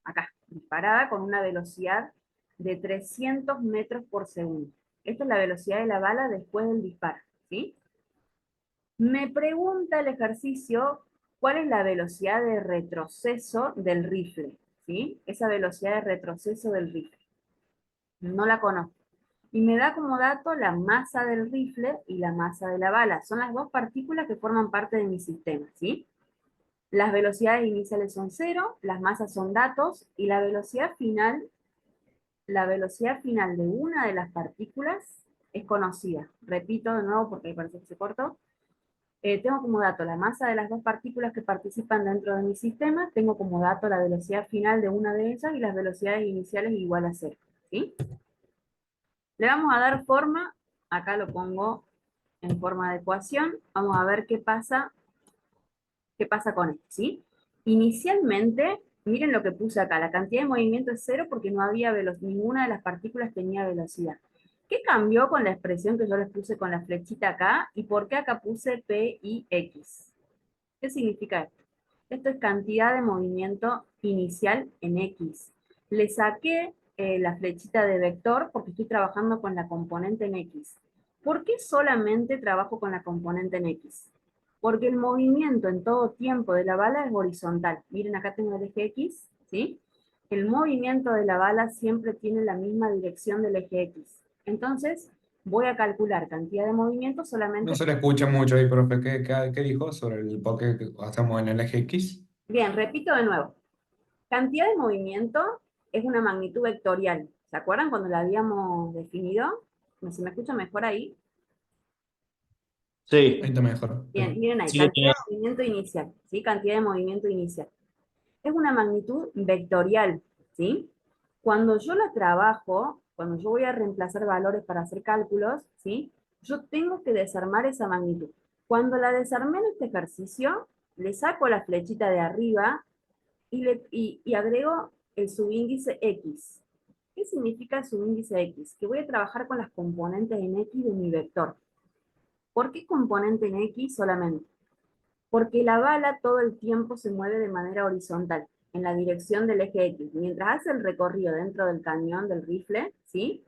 acá, disparada con una velocidad de 300 metros por segundo. Esta es la velocidad de la bala después del disparo, ¿sí? Me pregunta el ejercicio cuál es la velocidad de retroceso del rifle, ¿sí? Esa velocidad de retroceso del rifle. No la conozco. Y me da como dato la masa del rifle y la masa de la bala. Son las dos partículas que forman parte de mi sistema, ¿sí? Las velocidades iniciales son 0, las masas son datos, y la velocidad final de una de las partículas es conocida. Repito de nuevo porque parece que se cortó. Tengo como dato la masa de las dos partículas que participan dentro de mi sistema, tengo como dato la velocidad final de una de ellas y las velocidades iniciales igual a 0, ¿sí? Le vamos a dar forma, acá lo pongo en forma de ecuación, vamos a ver qué pasa con esto, ¿sí? Inicialmente, miren lo que puse acá, la cantidad de movimiento es 0 porque no había ninguna de las partículas tenía velocidad. ¿Qué cambió con la expresión que yo les puse con la flechita acá? ¿Y por qué acá puse P y X? ¿Qué significa esto? Esto es cantidad de movimiento inicial en X. Le saqué la flechita de vector porque estoy trabajando con la componente en X. ¿Por qué solamente trabajo con la componente en X? Porque el movimiento en todo tiempo de la bala es horizontal. Miren, acá tengo el eje X, ¿sí? El movimiento de la bala siempre tiene la misma dirección del eje X. Entonces, voy a calcular cantidad de movimiento No solamente. se le escucha mucho ahí, profe. ¿Qué dijo sobre el por qué estamos en el eje X? Bien, repito de nuevo. Cantidad de movimiento es una magnitud vectorial. ¿Se acuerdan cuando la habíamos definido? ¿Se me escucha mejor ahí? Sí. Ahí está mejor. Bien, miren ahí, Sí, cantidad de movimiento inicial, ¿sí? Cantidad de movimiento inicial. Es una magnitud vectorial, ¿sí? Cuando yo la trabajo, cuando yo voy a reemplazar valores para hacer cálculos, ¿sí? Yo tengo que desarmar esa magnitud. Cuando la desarmé en este ejercicio, le saco la flechita de arriba y agrego el subíndice X. ¿Qué significa el subíndice X? Que voy a trabajar con las componentes en X de mi vector. ¿Por qué componente en X solamente? Porque la bala todo el tiempo se mueve de manera horizontal, en la dirección del eje X, mientras hace el recorrido dentro del cañón del rifle, ¿sí?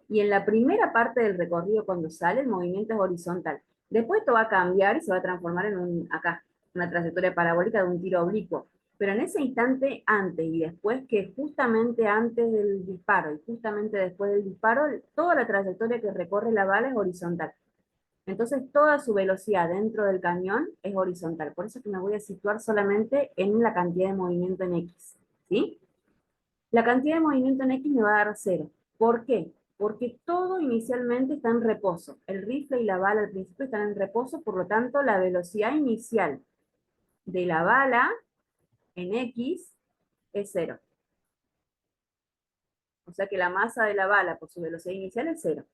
Y en la primera parte del recorrido, cuando sale, el movimiento es horizontal. Después esto va a cambiar y se va a transformar en acá, una trayectoria parabólica de un tiro oblicuo. Pero en ese instante, antes y después, que justamente antes del disparo y justamente después del disparo, toda la trayectoria que recorre la bala es horizontal. Entonces toda su velocidad dentro del cañón es horizontal. Por eso es que me voy a situar solamente en la cantidad de movimiento en X. ¿Sí? La cantidad de movimiento en X me va a dar 0. ¿Por qué? Porque todo inicialmente está en reposo. El rifle y la bala al principio están en reposo, por lo tanto la velocidad inicial de la bala en X es 0. O sea que la masa de la bala por su velocidad inicial es 0.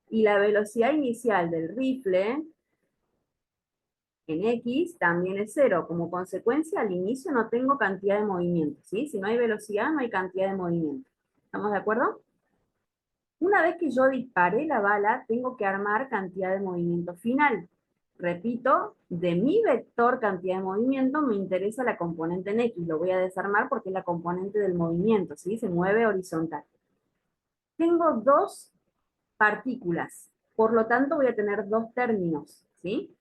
Y la velocidad inicial del rifle en X también es 0. Como consecuencia, al inicio no tengo cantidad de movimiento, ¿sí? Si no hay velocidad, no hay cantidad de movimiento. ¿Estamos de acuerdo? Una vez que yo disparé la bala, tengo que armar cantidad de movimiento final. Repito, de mi vector cantidad de movimiento me interesa la componente en X. Lo voy a desarmar porque es la componente del movimiento, ¿sí? Se mueve horizontal. Tengo dos partículas, por lo tanto voy a tener dos términos, ¿sí?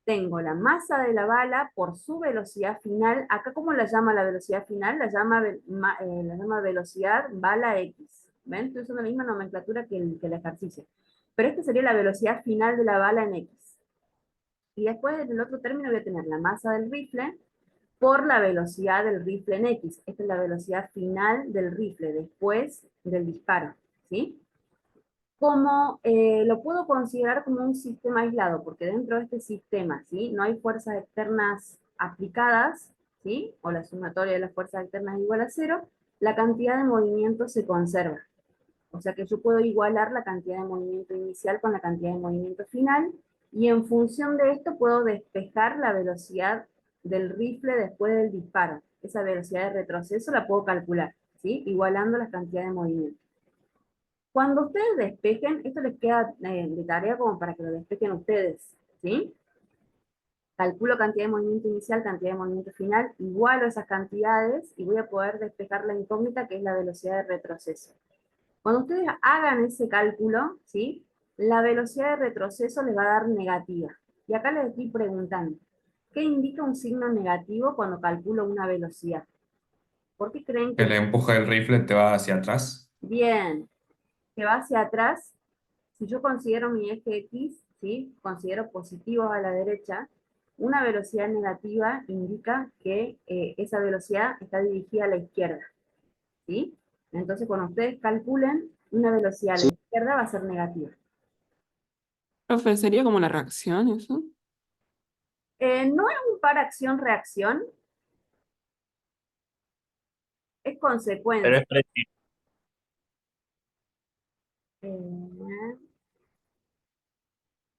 Tengo la masa de la bala por su velocidad final. Acá, ¿cómo la llama la velocidad final? La llama velocidad bala X. ¿Ven? Estoy usando la misma nomenclatura que el ejercicio. Pero esta sería la velocidad final de la bala en X. Y después, en el otro término, voy a tener la masa del rifle por la velocidad del rifle en X. Esta es la velocidad final del rifle, después del disparo. ¿Sí? Como lo puedo considerar como un sistema aislado, porque dentro de este sistema, ¿sí? No hay fuerzas externas aplicadas, ¿sí? O la sumatoria de las fuerzas externas es igual a 0, la cantidad de movimiento se conserva. O sea que yo puedo igualar la cantidad de movimiento inicial con la cantidad de movimiento final, y en función de esto puedo despejar la velocidad del rifle después del disparo. Esa velocidad de retroceso la puedo calcular, ¿sí? Igualando las cantidades de movimiento. Cuando ustedes despejen, esto les queda de tarea como para que lo despejen ustedes, ¿sí? Calculo cantidad de movimiento inicial, cantidad de movimiento final, igualo esas cantidades y voy a poder despejar la incógnita que es la velocidad de retroceso. Cuando ustedes hagan ese cálculo, ¿sí? La velocidad de retroceso les va a dar negativa. Y acá les estoy preguntando, ¿qué indica un signo negativo cuando calculo una velocidad? ¿Por qué creen El que... empuje del rifle te va hacia atrás. Bien, que va hacia atrás? Si yo considero mi eje X, ¿sí? Considero positivos a la derecha, una velocidad negativa indica que esa velocidad está dirigida a la izquierda, ¿sí? Entonces, cuando ustedes calculen, una velocidad a la Sí. izquierda va a ser negativa. Profe, ¿sería como la reacción eso? No es un par acción-reacción, es Pero consecuencia. es preciso.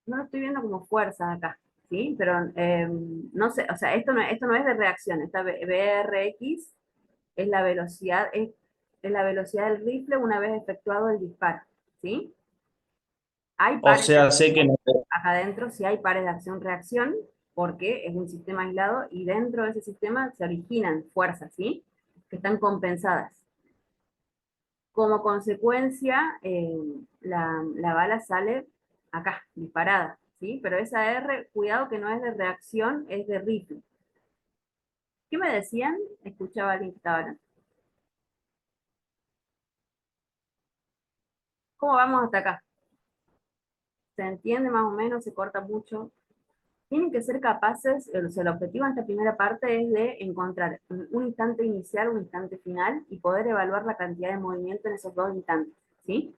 No lo estoy viendo como fuerza acá, ¿sí? Pero no sé, o sea, esto no es de reacción, esta BRX es la velocidad, es la velocidad del rifle una vez efectuado el disparo, ¿sí? Hay O pares de sea, sé que acción, no. acá adentro sí hay pares de acción-reacción, porque es un sistema aislado y dentro de ese sistema se originan fuerzas, ¿sí? Que están compensadas. Como consecuencia, la bala sale acá, disparada, ¿sí? Pero esa R, cuidado que no es de reacción, es de rifle. ¿Qué me decían? Escuchaba a alguien que estaba hablando. ¿Cómo vamos hasta acá? ¿Se entiende más o menos? ¿Se corta mucho? Tienen que ser capaces, o sea, el objetivo en esta primera parte es de encontrar un instante inicial, un instante final, y poder evaluar la cantidad de movimiento en esos dos instantes, ¿sí?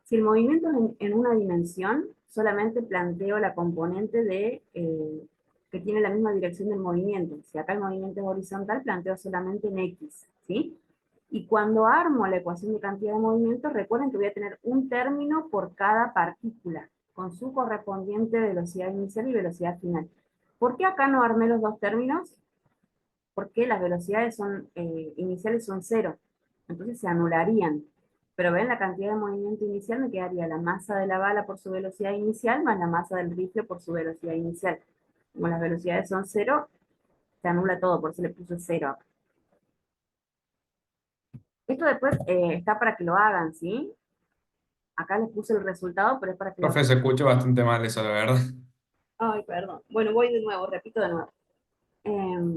Si el movimiento es en una dimensión, solamente planteo la componente que tiene la misma dirección del movimiento. Si acá el movimiento es horizontal, planteo solamente en X, ¿sí? Y cuando armo la ecuación de cantidad de movimientos, recuerden que voy a tener un término por cada partícula, con su correspondiente velocidad inicial y velocidad final. ¿Por qué acá no armé los dos términos? Porque las velocidades iniciales son 0, entonces se anularían. Pero ven, la cantidad de movimiento inicial me quedaría la masa de la bala por su velocidad inicial más la masa del rifle por su velocidad inicial. Como las velocidades son 0, se anula todo, por eso le puse 0 acá. Esto después está para que lo hagan, ¿sí? Acá les puse el resultado, pero es para que lo Profe, se escucha bastante mal eso, de verdad. Ay, perdón. Bueno, voy de nuevo, repito de nuevo.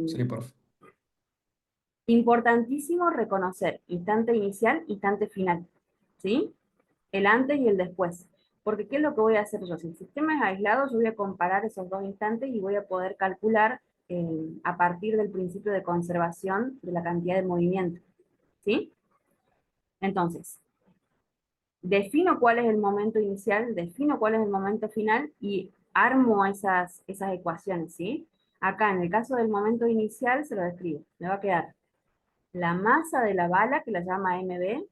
Sí, profe. Importantísimo reconocer instante inicial, instante final, ¿sí? El antes y el después. Porque ¿qué es lo que voy a hacer yo? Si el sistema es aislado, yo voy a comparar esos dos instantes y voy a poder calcular a partir del principio de conservación de la cantidad de movimiento, ¿sí? Entonces, defino cuál es el momento inicial, defino cuál es el momento final y armo esas ecuaciones, ¿sí? Acá, en el caso del momento inicial, se lo describo. Me va a quedar la masa de la bala, que la llama mb,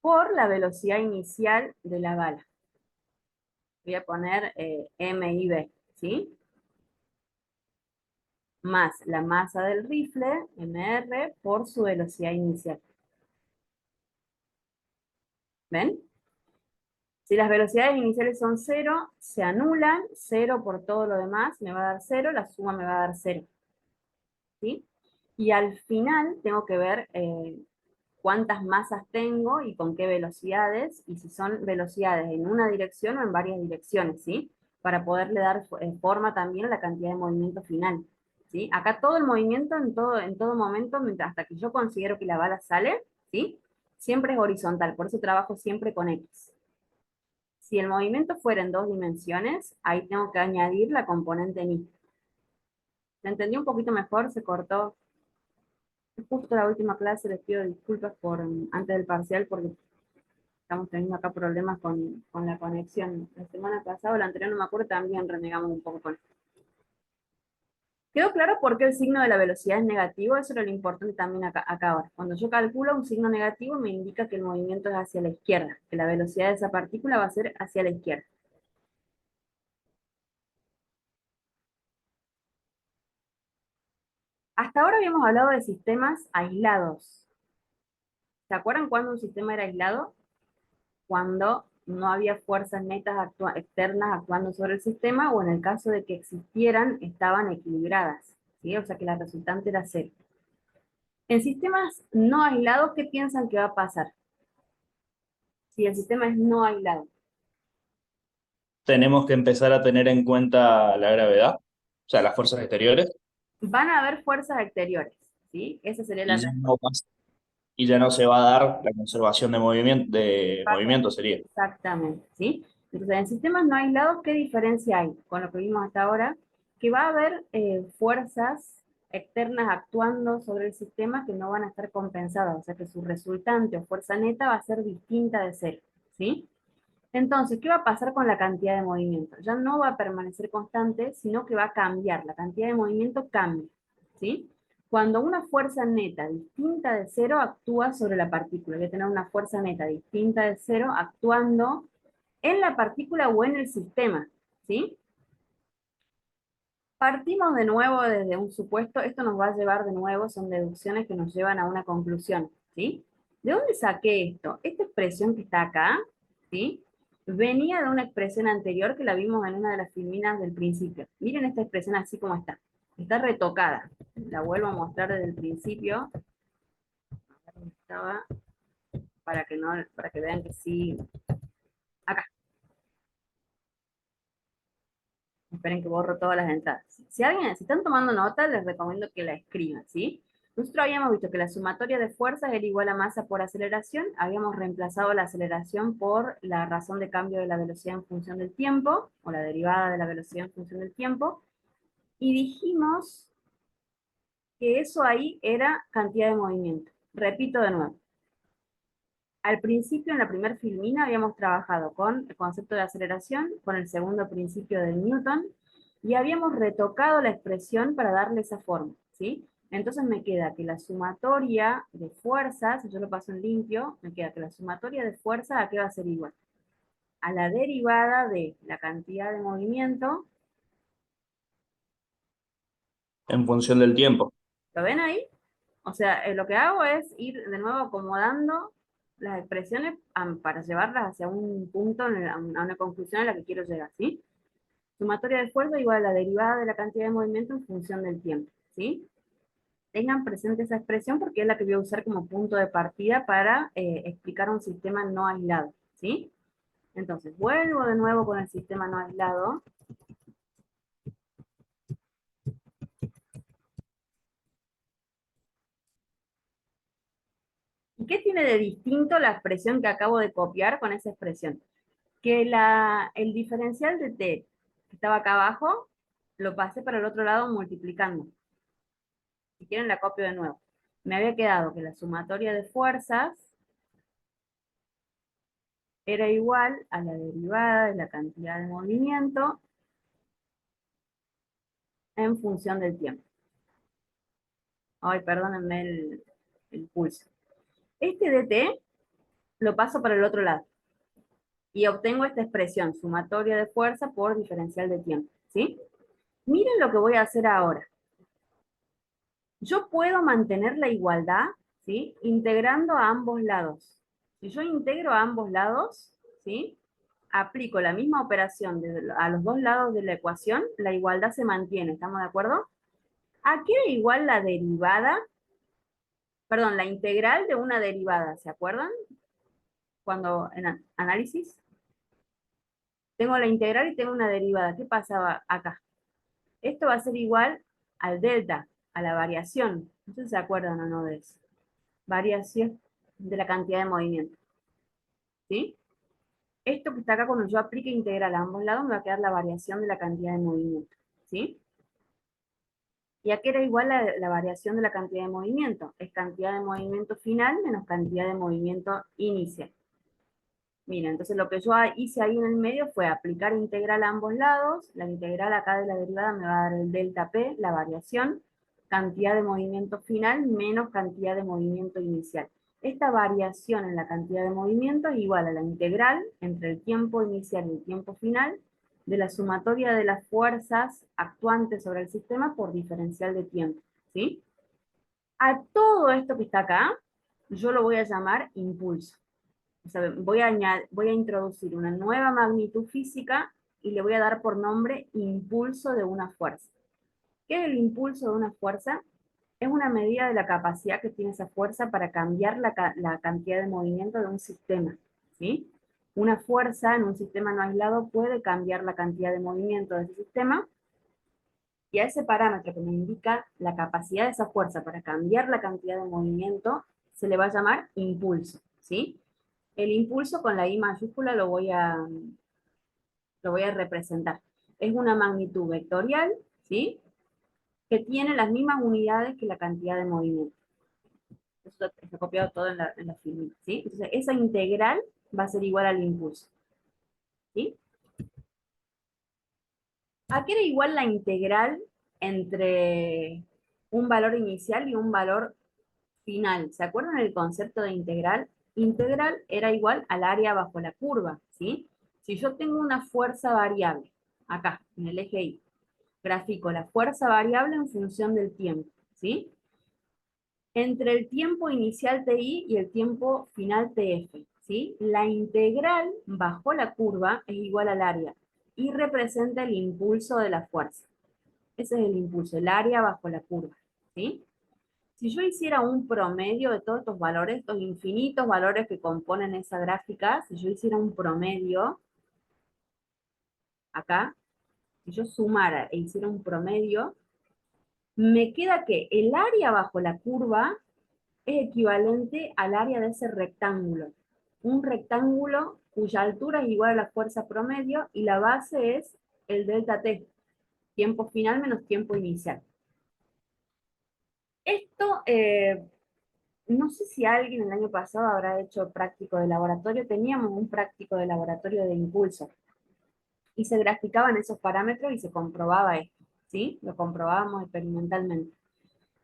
por la velocidad inicial de la bala. Voy a poner m y b, ¿sí? Más la masa del rifle, mr, por su velocidad inicial. ¿Ven? Si las velocidades iniciales son 0, se anulan, 0 por todo lo demás, me va a dar 0, la suma me va a dar 0. ¿Sí? Y al final tengo que ver cuántas masas tengo y con qué velocidades, y si son velocidades en una dirección o en varias direcciones, ¿sí? Para poderle dar forma también a la cantidad de movimiento final, ¿sí? Acá todo el movimiento en todo momento, hasta que yo considero que la bala sale, ¿sí? Siempre es horizontal, por eso trabajo siempre con X. Si el movimiento fuera en 2 dimensiones, ahí tengo que añadir la componente en Y. ¿Se entendió un poquito mejor? ¿Se cortó? Justo la última clase, les pido disculpas por antes del parcial porque estamos teniendo acá problemas con la conexión. La semana pasada o la anterior, no me acuerdo, también renegamos un poco con esto. ¿Quedó claro por qué el signo de la velocidad es negativo? Eso era lo importante también acá ahora. Cuando yo calculo un signo negativo me indica que el movimiento es hacia la izquierda, que la velocidad de esa partícula va a ser hacia la izquierda. Hasta ahora habíamos hablado de sistemas aislados. ¿Se acuerdan cuando un sistema era aislado? Cuando no había fuerzas netas externas actuando sobre el sistema, o en el caso de que existieran, estaban equilibradas, ¿sí? O sea que la resultante era 0. En sistemas no aislados, ¿qué piensan que va a pasar? Si el sistema es no aislado. Tenemos que empezar a tener en cuenta la gravedad, o sea, las fuerzas exteriores, Van a haber fuerzas exteriores, ¿sí? Esa sería la y y ya no se va a dar la conservación de respuesta. movimiento, sería. Exactamente, ¿sí? Entonces, en sistemas no aislados, ¿qué diferencia hay con lo que vimos hasta ahora? Que va a haber fuerzas externas actuando sobre el sistema que no van a estar compensadas, o sea que su resultante o fuerza neta va a ser distinta de 0, ¿sí? Entonces, ¿qué va a pasar con la cantidad de movimiento? Ya no va a permanecer constante, sino que va a cambiar, la cantidad de movimiento cambia, ¿sí? Cuando una fuerza neta distinta de 0 actúa sobre la partícula, voy a tener una fuerza neta distinta de 0 actuando en la partícula o en el sistema, ¿sí? Partimos de nuevo desde un supuesto, esto nos va a llevar de nuevo, son deducciones que nos llevan a una conclusión, ¿sí? ¿De dónde saqué esto? Esta expresión que está acá, ¿sí? Venía de una expresión anterior que la vimos en una de las filminas del principio. Miren esta expresión así como está. Está retocada. La vuelvo a mostrar desde el principio. Estaba para que vean que sí. Acá. Esperen que borro todas las entradas. Si están tomando nota, les recomiendo que la escriban, ¿sí? Nosotros habíamos visto que la sumatoria de fuerzas era igual a masa por aceleración. Habíamos reemplazado la aceleración por la razón de cambio de la velocidad en función del tiempo, o la derivada de la velocidad en función del tiempo. Y dijimos que eso ahí era cantidad de movimiento. Repito de nuevo. Al principio, en la primera filmina, habíamos trabajado con el concepto de aceleración, con el segundo principio de Newton, y habíamos retocado la expresión para darle esa forma, ¿sí? Entonces me queda que la sumatoria de fuerzas, si yo lo paso en limpio, me queda que la sumatoria de fuerzas, ¿a qué va a ser igual? A la derivada de la cantidad de movimiento. En función del tiempo. ¿Lo ven ahí? O sea, lo que hago es ir de nuevo acomodando las expresiones para llevarlas hacia un punto, a una conclusión a la que quiero llegar, ¿sí? Sumatoria de fuerza igual a la derivada de la cantidad de movimiento en función del tiempo, ¿sí? Tengan presente esa expresión porque es la que voy a usar como punto de partida para explicar un sistema no aislado, ¿sí? Entonces, vuelvo de nuevo con el sistema no aislado. ¿Y qué tiene de distinto la expresión que acabo de copiar con esa expresión? Que el diferencial de t que estaba acá abajo, lo pasé para el otro lado multiplicando. Si quieren la copio de nuevo. Me había quedado que la sumatoria de fuerzas era igual a la derivada de la cantidad de movimiento en función del tiempo. Ay, perdónenme el pulso. Este dt lo paso para el otro lado y obtengo esta expresión, sumatoria de fuerza por diferencial de tiempo, ¿sí? Miren lo que voy a hacer ahora. Yo puedo mantener la igualdad, ¿sí? Integrando a ambos lados. Si yo integro a ambos lados, ¿sí? Aplico la misma operación a los dos lados de la ecuación, la igualdad se mantiene, ¿estamos de acuerdo? ¿A qué era igual la derivada? Perdón, la integral de una derivada, ¿se acuerdan? Cuando en análisis tengo la integral y tengo una derivada. ¿Qué pasaba acá? Esto va a ser igual al delta, a la variación. No sé si se acuerdan o no de eso. Variación de la cantidad de movimiento. ¿Sí? Esto que está acá, cuando yo aplique integral a ambos lados, me va a quedar la variación de la cantidad de movimiento. ¿Sí? ¿Y a qué era igual la variación de la cantidad de movimiento? Es cantidad de movimiento final menos cantidad de movimiento inicial. Mira, entonces lo que yo hice ahí en el medio fue aplicar integral a ambos lados. La integral acá de la derivada me va a dar el delta P, la variación, cantidad de movimiento final menos cantidad de movimiento inicial. Esta variación en la cantidad de movimiento es igual a la integral entre el tiempo inicial y el tiempo final de la sumatoria de las fuerzas actuantes sobre el sistema por diferencial de tiempo, ¿sí? A todo esto que está acá, yo lo voy a llamar impulso. O sea, voy a introducir una nueva magnitud física y le voy a dar por nombre impulso de una fuerza. ¿Qué es el impulso de una fuerza? Es una medida de la capacidad que tiene esa fuerza para cambiar la cantidad de movimiento de un sistema, ¿sí? Una fuerza en un sistema no aislado puede cambiar la cantidad de movimiento de ese sistema, y a ese parámetro que me indica la capacidad de esa fuerza para cambiar la cantidad de movimiento se le va a llamar impulso, ¿sí? El impulso con la I mayúscula lo voy a representar. Es una magnitud vectorial, ¿sí? Que tiene las mismas unidades que la cantidad de movimiento. Esto está copiado todo en la figura, ¿sí? Entonces, esa integral va a ser igual al impulso, ¿sí? ¿A qué era igual la integral entre un valor inicial y un valor final? ¿Se acuerdan del concepto de integral? Integral era igual al área bajo la curva, ¿sí? Si yo tengo una fuerza variable, acá, en el eje Y, grafico la fuerza variable en función del tiempo, ¿sí? Entre el tiempo inicial TI y el tiempo final TF, ¿sí? La integral bajo la curva es igual al área y representa el impulso de la fuerza. Ese es el impulso, el área bajo la curva, ¿sí? Si yo hiciera un promedio de todos estos valores, estos infinitos valores que componen esa gráfica, si yo hiciera un promedio, acá, si yo sumara e hiciera un promedio, me queda que el área bajo la curva es equivalente al área de ese rectángulo. Un rectángulo cuya altura es igual a la fuerza promedio y la base es el delta T, tiempo final menos tiempo inicial. Esto, no sé si alguien el año pasado habrá hecho práctico de laboratorio, teníamos un práctico de laboratorio de impulso y se graficaban esos parámetros y se comprobaba esto, ¿sí? Lo comprobábamos experimentalmente.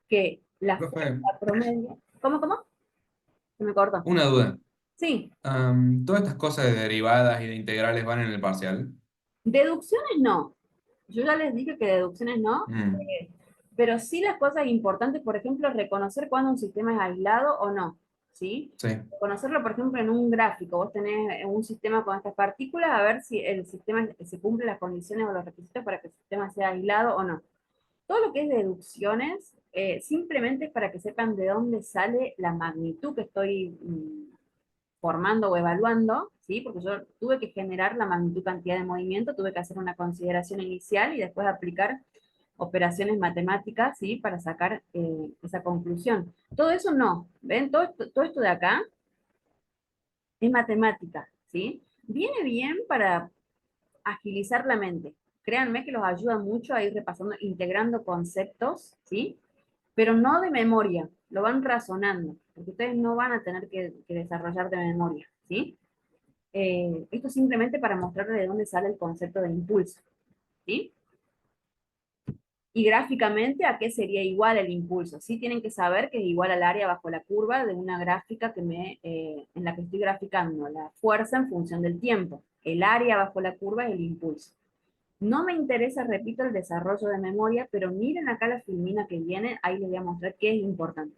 que la Profe, fuerza promedio... ¿Cómo? Se me cortó. una duda. Sí, ¿Todas estas cosas de derivadas y de integrales van en el parcial? deducciones no. Yo ya les dije que deducciones no, Mm, pero sí las cosas importantes, por ejemplo, reconocer cuando un sistema es aislado o no, ¿sí? sí. Conocerlo, por ejemplo, en un gráfico. Vos tenés un sistema con estas partículas, a ver si el sistema se cumple las condiciones o los requisitos para que el sistema sea aislado o no. Todo lo que es deducciones, simplemente es para que sepan de dónde sale la magnitud que estoy formando o evaluando, ¿sí? Porque yo tuve que generar la magnitud cantidad de movimiento, tuve que hacer una consideración inicial y después aplicar operaciones matemáticas, ¿sí? Para sacar esa conclusión. Todo eso no, ¿ven? Todo esto de acá es matemática, ¿sí? Viene bien para agilizar la mente. Créanme que los ayuda mucho a ir repasando, integrando conceptos, ¿sí? Pero no de memoria, lo van razonando, porque ustedes no van a tener que desarrollar de memoria, ¿sí? Esto simplemente para mostrarles de dónde sale el concepto de impulso, ¿sí? Y gráficamente, ¿a qué sería igual el impulso? Sí tienen que saber que es igual al área bajo la curva de una gráfica en la que estoy graficando la fuerza en función del tiempo. El área bajo la curva es el impulso. No me interesa, repito, el desarrollo de memoria, pero miren acá la filmina que viene, ahí les voy a mostrar qué es importante.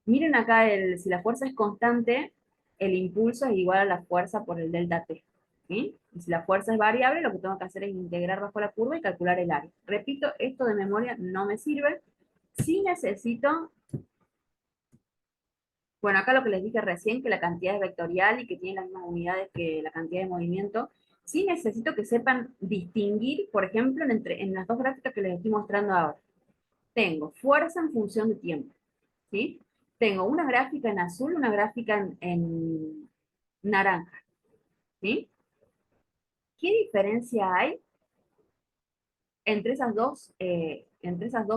Miren acá, si la fuerza es constante, el impulso es igual a la fuerza por el delta T. ¿Sí? Y si la fuerza es variable, lo que tengo que hacer es integrar bajo la curva y calcular el área. Repito, esto de memoria no me sirve. Si necesito, bueno, acá lo que les dije recién, que la cantidad es vectorial y que tiene las mismas unidades que la cantidad de movimiento, sí necesito que sepan distinguir, por ejemplo, en las dos gráficas que les estoy mostrando ahora. Tengo fuerza en función de tiempo, ¿sí? Tengo una gráfica en azul, una gráfica en naranja, ¿sí? ¿Qué diferencia hay entre esas dos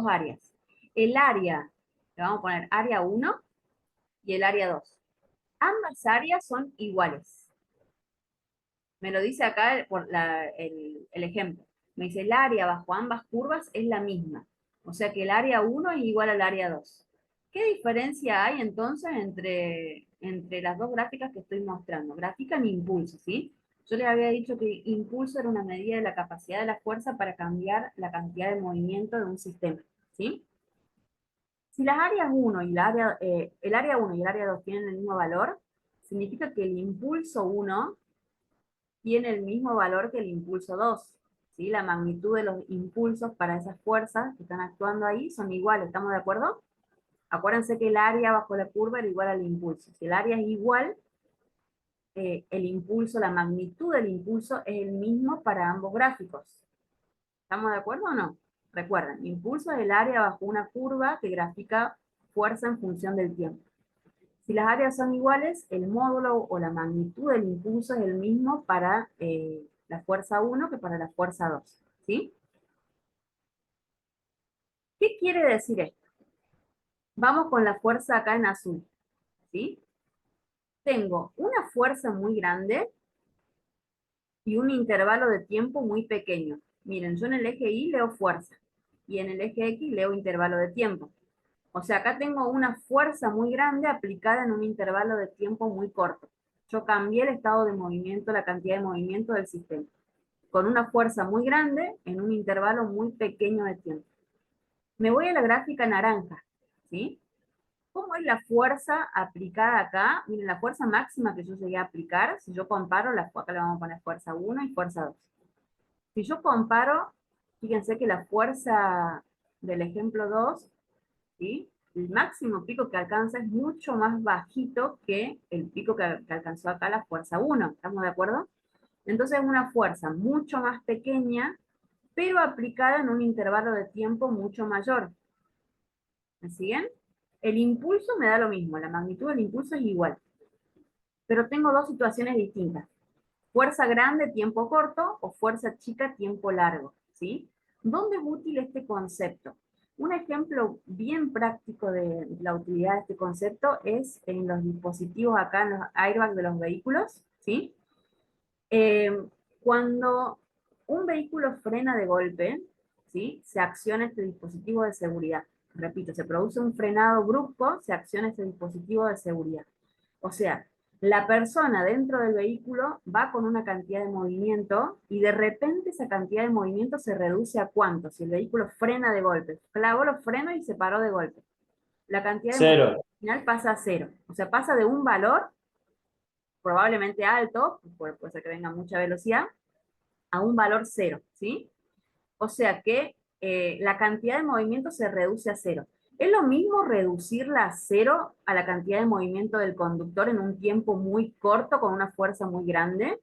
áreas? El área, le vamos a poner área 1 y el área 2. Ambas áreas son iguales. Me lo dice acá el ejemplo. Me dice el área bajo ambas curvas es la misma. O sea que el área 1 es igual al área 2. ¿Qué diferencia hay entonces entre las dos gráficas que estoy mostrando? Grafican impulso, ¿sí? Yo les había dicho que impulso era una medida de la capacidad de la fuerza para cambiar la cantidad de movimiento de un sistema, ¿sí? Si las áreas 1 y el área 1 y el área 2 tienen el mismo valor, significa que el impulso 1 tiene el mismo valor que el impulso 2. ¿Sí? La magnitud de los impulsos para esas fuerzas que están actuando ahí son iguales, ¿estamos de acuerdo? Acuérdense que el área bajo la curva era igual al impulso. Si el área es igual, el impulso, la magnitud del impulso es el mismo para ambos gráficos. ¿Estamos de acuerdo o no? Recuerden, impulso es el área bajo una curva que grafica fuerza en función del tiempo. Si las áreas son iguales, el módulo o la magnitud del impulso es el mismo para la fuerza 1 que para la fuerza 2. ¿Sí? ¿Qué quiere decir esto? Vamos con la fuerza acá en azul. ¿Sí? Tengo una fuerza muy grande y un intervalo de tiempo muy pequeño. Miren, yo en el eje Y leo fuerza y en el eje X leo intervalo de tiempo. O sea, acá tengo una fuerza muy grande aplicada en un intervalo de tiempo muy corto. Yo cambié el estado de movimiento, la cantidad de movimiento del sistema, con una fuerza muy grande en un intervalo muy pequeño de tiempo. Me voy a la gráfica naranja, ¿sí? ¿Cómo es la fuerza aplicada acá? Miren, la fuerza máxima que yo llegué a aplicar, si yo comparo, acá le vamos a poner fuerza 1 y fuerza 2. Si yo comparo, fíjense que la fuerza del ejemplo 2, ¿sí? El máximo pico que alcanza es mucho más bajito que el pico que alcanzó acá la fuerza 1. ¿Estamos de acuerdo? Entonces es una fuerza mucho más pequeña, pero aplicada en un intervalo de tiempo mucho mayor. ¿Me siguen? El impulso me da lo mismo, la magnitud del impulso es igual. Pero tengo dos situaciones distintas. Fuerza grande, tiempo corto, o fuerza chica, tiempo largo. ¿Sí? ¿Dónde es útil este concepto? Un ejemplo bien práctico de la utilidad de este concepto es en los dispositivos acá, en los airbags de los vehículos. ¿Sí? Cuando un vehículo frena de golpe, ¿sí? Se acciona este dispositivo de seguridad. repito, se produce un frenado brusco, se acciona ese dispositivo de seguridad. O sea, la persona dentro del vehículo va con una cantidad de movimiento y de repente esa cantidad de movimiento se reduce a cuánto. Si el vehículo frena de golpe, clavó los frenos y se paró de golpe. La cantidad de movimiento Cero. final pasa a cero. O sea, pasa de un valor probablemente alto, puede ser que venga mucha velocidad, a un valor cero, ¿sí? O sea que la cantidad de movimiento se reduce a cero. ¿Es lo mismo reducirla a cero a la cantidad de movimiento del conductor en un tiempo muy corto con una fuerza muy grande?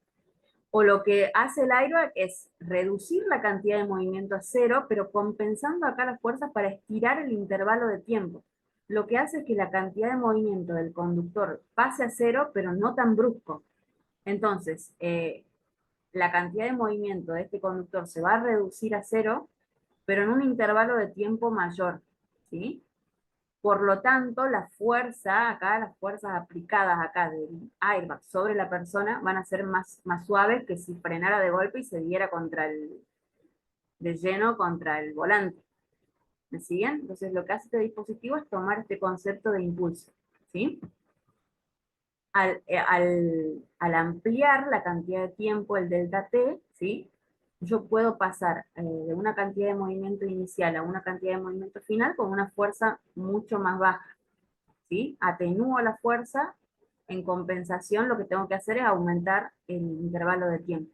O lo que hace el airbag es reducir la cantidad de movimiento a cero, pero compensando acá las fuerzas para estirar el intervalo de tiempo. Lo que hace es que la cantidad de movimiento del conductor pase a cero, pero no tan brusco. Entonces, la cantidad de movimiento de este conductor se va a reducir a cero, pero en un intervalo de tiempo mayor, ¿sí? Por lo tanto, la fuerza, acá, las fuerzas aplicadas acá del airbag sobre la persona van a ser más suaves que si frenara de golpe y se diera de lleno contra el volante. ¿Me siguen? Entonces, lo que hace este dispositivo es tomar este concepto de impulso, ¿sí? Al ampliar la cantidad de tiempo, el delta T, ¿sí? Yo puedo pasar de una cantidad de movimiento inicial a una cantidad de movimiento final con una fuerza mucho más baja, ¿sí? Atenúo la fuerza, en compensación lo que tengo que hacer es aumentar el intervalo de tiempo,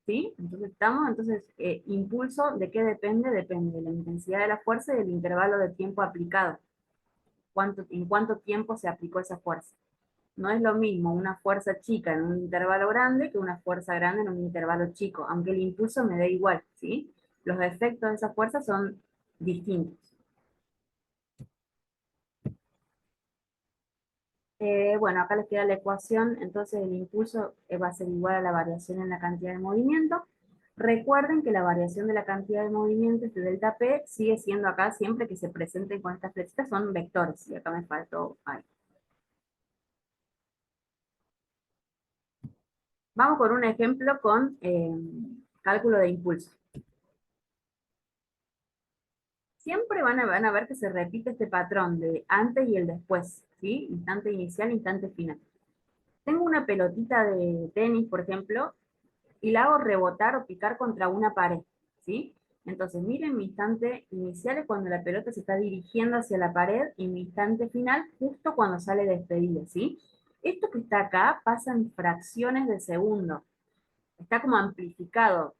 ¿sí? Entonces, impulso, ¿de qué depende? Depende de la intensidad de la fuerza y del intervalo de tiempo aplicado. En cuánto tiempo se aplicó esa fuerza. No es lo mismo una fuerza chica en un intervalo grande que una fuerza grande en un intervalo chico, aunque el impulso me dé igual, ¿sí? Los efectos de esa fuerza son distintos. Bueno, acá les queda la ecuación, entonces el impulso va a ser igual a la variación en la cantidad de movimiento. Recuerden que la variación de la cantidad de movimiento, este delta P, sigue siendo acá, siempre que se presenten con estas flechitas, son vectores, y acá me faltó ahí. Vamos con un ejemplo con cálculo de impulso. Siempre van a ver que se repite este patrón de antes y el después, ¿sí? Instante inicial, instante final. Tengo una pelotita de tenis, por ejemplo, y la hago rebotar o picar contra una pared, ¿sí? Entonces, miren mi instante inicial es cuando la pelota se está dirigiendo hacia la pared y mi instante final justo cuando sale despedida, ¿sí? Esto que está acá pasa en fracciones de segundo. Está como amplificado.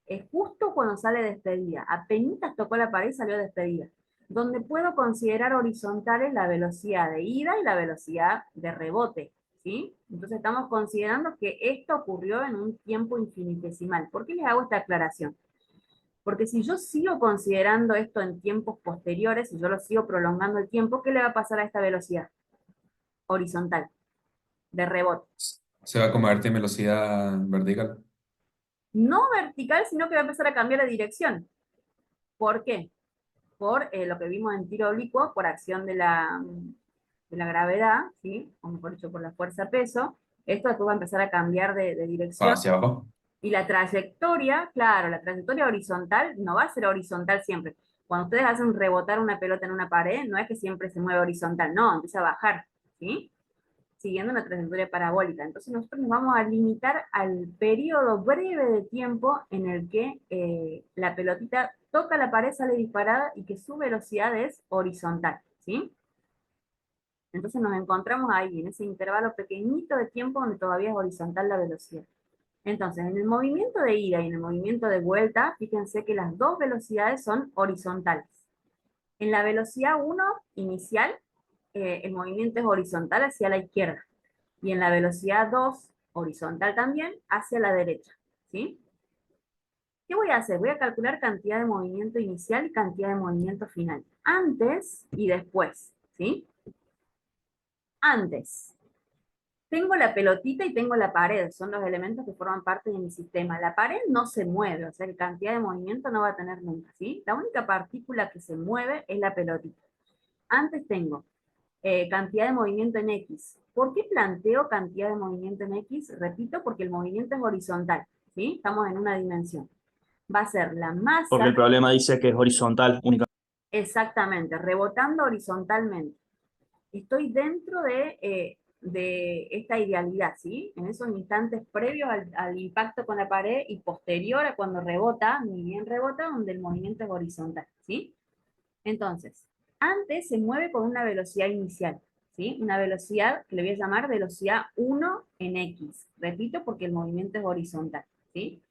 Es justo cuando sale despedida. Apenas tocó la pared y salió despedida. Donde puedo considerar horizontales la velocidad de ida y la velocidad de rebote, ¿sí? Entonces estamos considerando que esto ocurrió en un tiempo infinitesimal. ¿Por qué les hago esta aclaración? Porque si yo sigo considerando esto en tiempos posteriores, si yo lo sigo prolongando el tiempo, ¿qué le va a pasar a esta velocidad? Horizontal, de rebote. Se va a convertir en velocidad vertical. No vertical, sino que va a empezar a cambiar de dirección. ¿Por qué? Por lo que vimos en tiro oblicuo, por acción de la gravedad, ¿sí? O mejor dicho, por la fuerza-peso. Esto después va a empezar a cambiar de dirección. Hacia abajo. Y la trayectoria, claro, la trayectoria horizontal no va a ser horizontal siempre. Cuando ustedes hacen rebotar una pelota en una pared, no es que siempre se mueve horizontal, no, empieza a bajar, ¿sí? Siguiendo una trayectoria parabólica. Entonces nosotros nos vamos a limitar al periodo breve de tiempo en el que la pelotita toca la pared, sale disparada y que su velocidad es horizontal, ¿sí? Entonces nos encontramos ahí, en ese intervalo pequeñito de tiempo donde todavía es horizontal la velocidad. Entonces, en el movimiento de ida y en el movimiento de vuelta, fíjense que las dos velocidades son horizontales. En la velocidad 1 inicial, el movimiento es horizontal hacia la izquierda. Y en la velocidad 2, horizontal también, hacia la derecha, ¿sí? ¿Qué voy a hacer? Voy a calcular cantidad de movimiento inicial y cantidad de movimiento final. Antes y después, ¿sí? Antes. Tengo la pelotita y tengo la pared, son los elementos que forman parte de mi sistema. La pared no se mueve, o sea que cantidad de movimiento no va a tener nunca, ¿sí? La única partícula que se mueve es la pelotita. Antes tengo cantidad de movimiento en X. ¿Por qué planteo cantidad de movimiento en X? Repito, porque el movimiento es horizontal, ¿sí? Estamos en una dimensión. Va a ser la masa... Porque el problema dice que es horizontal únicamente. Exactamente, rebotando horizontalmente. Estoy dentro de esta idealidad, ¿sí? En esos instantes previos al impacto con la pared y posterior a cuando rebota, ni bien rebota, donde el movimiento es horizontal, ¿sí? Entonces, antes se mueve con una velocidad inicial, ¿sí? Una velocidad que le voy a llamar velocidad 1 en X. Repito, porque el movimiento es horizontal, ¿sí?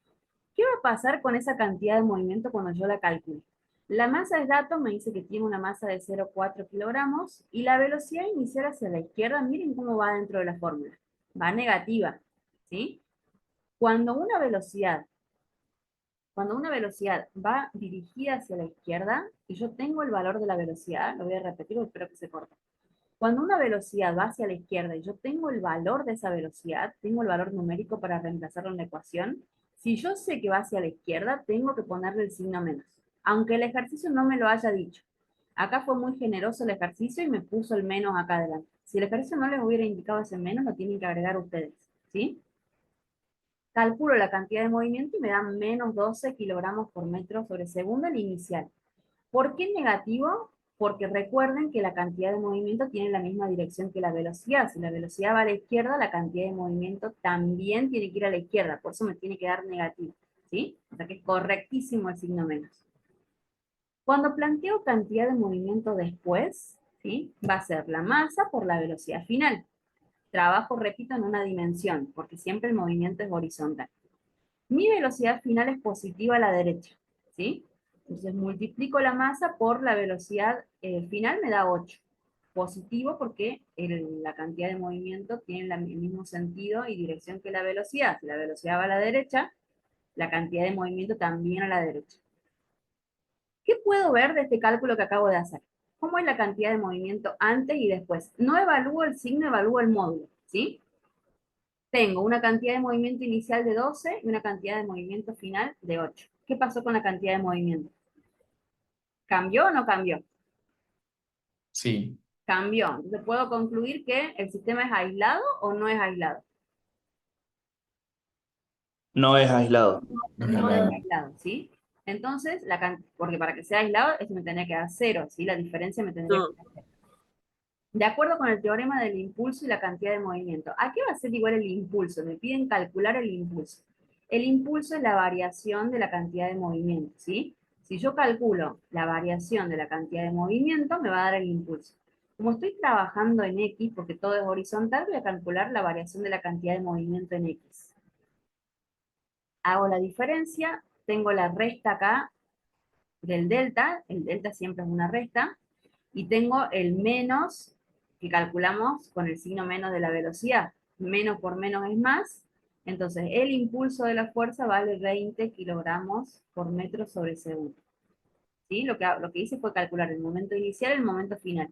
¿Qué va a pasar con esa cantidad de movimiento cuando yo la calcule? La masa de datos me dice que tiene una masa de 0,4 kilogramos y la velocidad inicial hacia la izquierda, miren cómo va dentro de la fórmula. Va negativa, ¿sí? Cuando una velocidad, cuando una velocidad va dirigida hacia la izquierda, y yo tengo el valor de la velocidad, lo voy a repetir, espero que se corte. Cuando una velocidad va hacia la izquierda y yo tengo el valor de esa velocidad, tengo el valor numérico para reemplazarlo en la ecuación, si yo sé que va hacia la izquierda, tengo que ponerle el signo menos, aunque el ejercicio no me lo haya dicho. Acá fue muy generoso el ejercicio y me puso el menos acá adelante. Si el ejercicio no les hubiera indicado ese menos, lo tienen que agregar ustedes, ¿sí? Calculo la cantidad de movimiento y me da menos 12 kilogramos por metro sobre segundo el inicial. ¿Por qué negativo? Porque recuerden que la cantidad de movimiento tiene la misma dirección que la velocidad. Si la velocidad va a la izquierda, la cantidad de movimiento también tiene que ir a la izquierda. Por eso me tiene que dar negativo. ¿Sí? O sea que es correctísimo el signo menos. Cuando planteo cantidad de movimiento después, ¿sí? Va a ser la masa por la velocidad final. Trabajo, repito, en una dimensión, porque siempre el movimiento es horizontal. Mi velocidad final es positiva a la derecha, ¿sí? Entonces multiplico la masa por la velocidad final, me da 8. Positivo porque la cantidad de movimiento tiene el mismo sentido y dirección que la velocidad. Si la velocidad va a la derecha, la cantidad de movimiento también a la derecha. ¿Qué puedo ver de este cálculo que acabo de hacer? ¿Cómo es la cantidad de movimiento antes y después? No evalúo el signo, evalúo el módulo, ¿sí? Tengo una cantidad de movimiento inicial de 12 y una cantidad de movimiento final de 8. ¿Qué pasó con la cantidad de movimiento? ¿Cambió o no cambió? Sí, Cambió. Entonces puedo concluir que el sistema es aislado o no es aislado. No es aislado. no es No es aislado. aislado, ¿sí? Entonces, porque para que sea aislado, esto me tendría que dar 0, ¿sí? La diferencia me tendría No. que dar 0. De acuerdo con el teorema del impulso y la cantidad de movimiento. ¿A qué va a ser igual el impulso? Me piden calcular el impulso. El impulso es la variación de la cantidad de movimiento, ¿sí? Si yo calculo la variación de la cantidad de movimiento, me va a dar el impulso. Como estoy trabajando en X, porque todo es horizontal, voy a calcular la variación de la cantidad de movimiento en X. Hago la diferencia, tengo la resta acá del delta, el delta siempre es una resta, y tengo el menos que calculamos con el signo menos de la velocidad. Menos por menos es más, entonces el impulso de la fuerza vale 20 kilogramos por metro sobre segundo. ¿Sí? Lo que hice fue calcular el momento inicial y el momento final.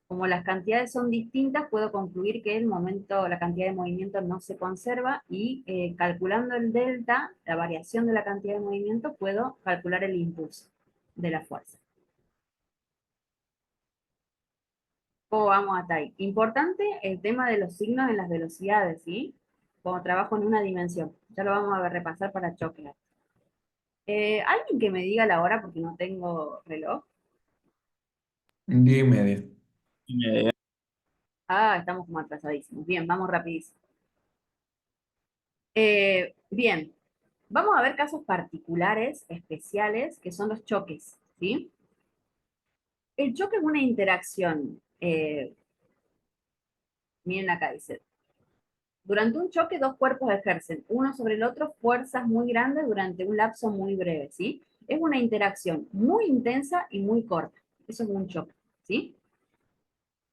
Como las cantidades son distintas, puedo concluir que la cantidad de movimiento no se conserva y calculando el delta, la variación de la cantidad de movimiento, puedo calcular el impulso de la fuerza. ¿Cómo vamos hasta ahí? Importante el tema de los signos en las velocidades, ¿sí? Como trabajo en una dimensión. Ya lo vamos a repasar para choque. ¿Alguien que me diga la hora porque no tengo reloj? 10:30. Ah, estamos como atrasadísimos. Bien, vamos rapidísimo. Bien, vamos a ver casos particulares, especiales, que son los choques, ¿sí? El choque es una interacción. Miren acá, dice. Durante un choque, dos cuerpos ejercen uno sobre el otro fuerzas muy grandes durante un lapso muy breve, ¿sí? Es una interacción muy intensa y muy corta. Eso es un choque, ¿sí?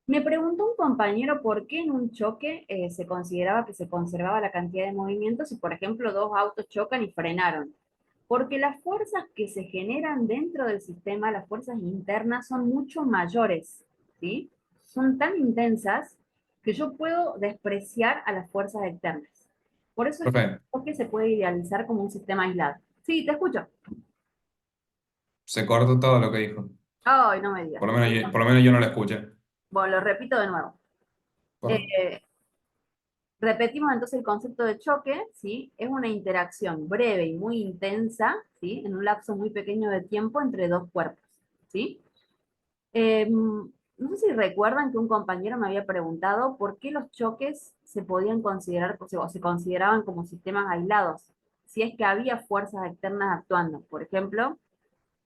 Me preguntó un compañero por qué en un choque se consideraba que se conservaba la cantidad de movimiento si, por ejemplo, dos autos chocan y frenaron. Porque las fuerzas que se generan dentro del sistema, las fuerzas internas, son mucho mayores, ¿sí? Son tan intensas que yo puedo despreciar a las fuerzas externas. Por eso el Profe, choque se puede idealizar como un sistema aislado. Sí, te escucho. se cortó todo lo que dijo. Ay, no me digas. Por lo menos yo no lo escuché. Bueno, lo repito de nuevo. Por- Eh, Repetimos entonces el concepto de choque, ¿sí? Es una interacción breve y muy intensa, ¿sí? En un lapso muy pequeño de tiempo entre dos cuerpos, ¿sí? No sé si recuerdan que un compañero me había preguntado por qué los choques se podían considerar o se consideraban como sistemas aislados, si es que había fuerzas externas actuando. Por ejemplo,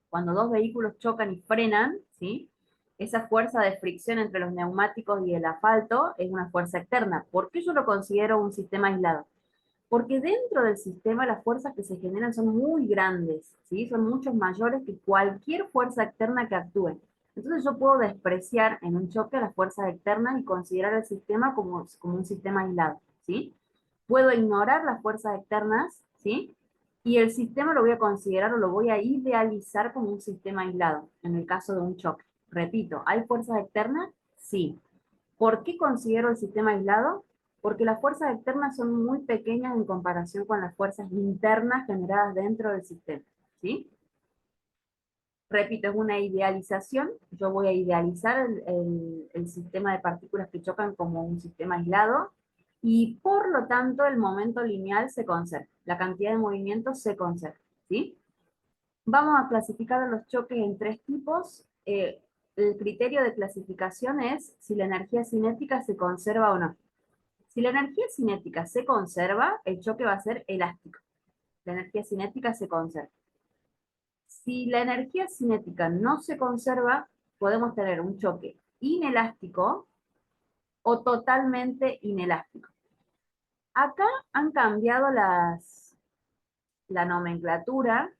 cuando dos vehículos chocan y frenan, ¿sí? Esa fuerza de fricción entre los neumáticos y el asfalto es una fuerza externa. ¿Por qué yo lo considero un sistema aislado? Porque dentro del sistema las fuerzas que se generan son muy grandes, ¿sí? Son mucho mayores que cualquier fuerza externa que actúe. Entonces yo puedo despreciar en un choque las fuerzas externas y considerar el sistema como un sistema aislado, ¿sí? Puedo ignorar las fuerzas externas, ¿sí? Y el sistema lo voy a considerar o lo voy a idealizar como un sistema aislado, en el caso de un choque. Repito, ¿hay fuerzas externas? Sí. ¿Por qué considero el sistema aislado? Porque las fuerzas externas son muy pequeñas en comparación con las fuerzas internas generadas dentro del sistema, ¿sí? Repito, es una idealización. Yo voy a idealizar el sistema de partículas que chocan como un sistema aislado y por lo tanto el momento lineal se conserva, la cantidad de movimiento se conserva, ¿sí? Vamos a clasificar los choques en tres tipos. El criterio de clasificación es si la energía cinética se conserva o no. Si la energía cinética se conserva, el choque va a ser elástico. La energía cinética se conserva. Si la energía cinética no se conserva, podemos tener un choque inelástico o totalmente inelástico. Acá han cambiado la nomenclatura.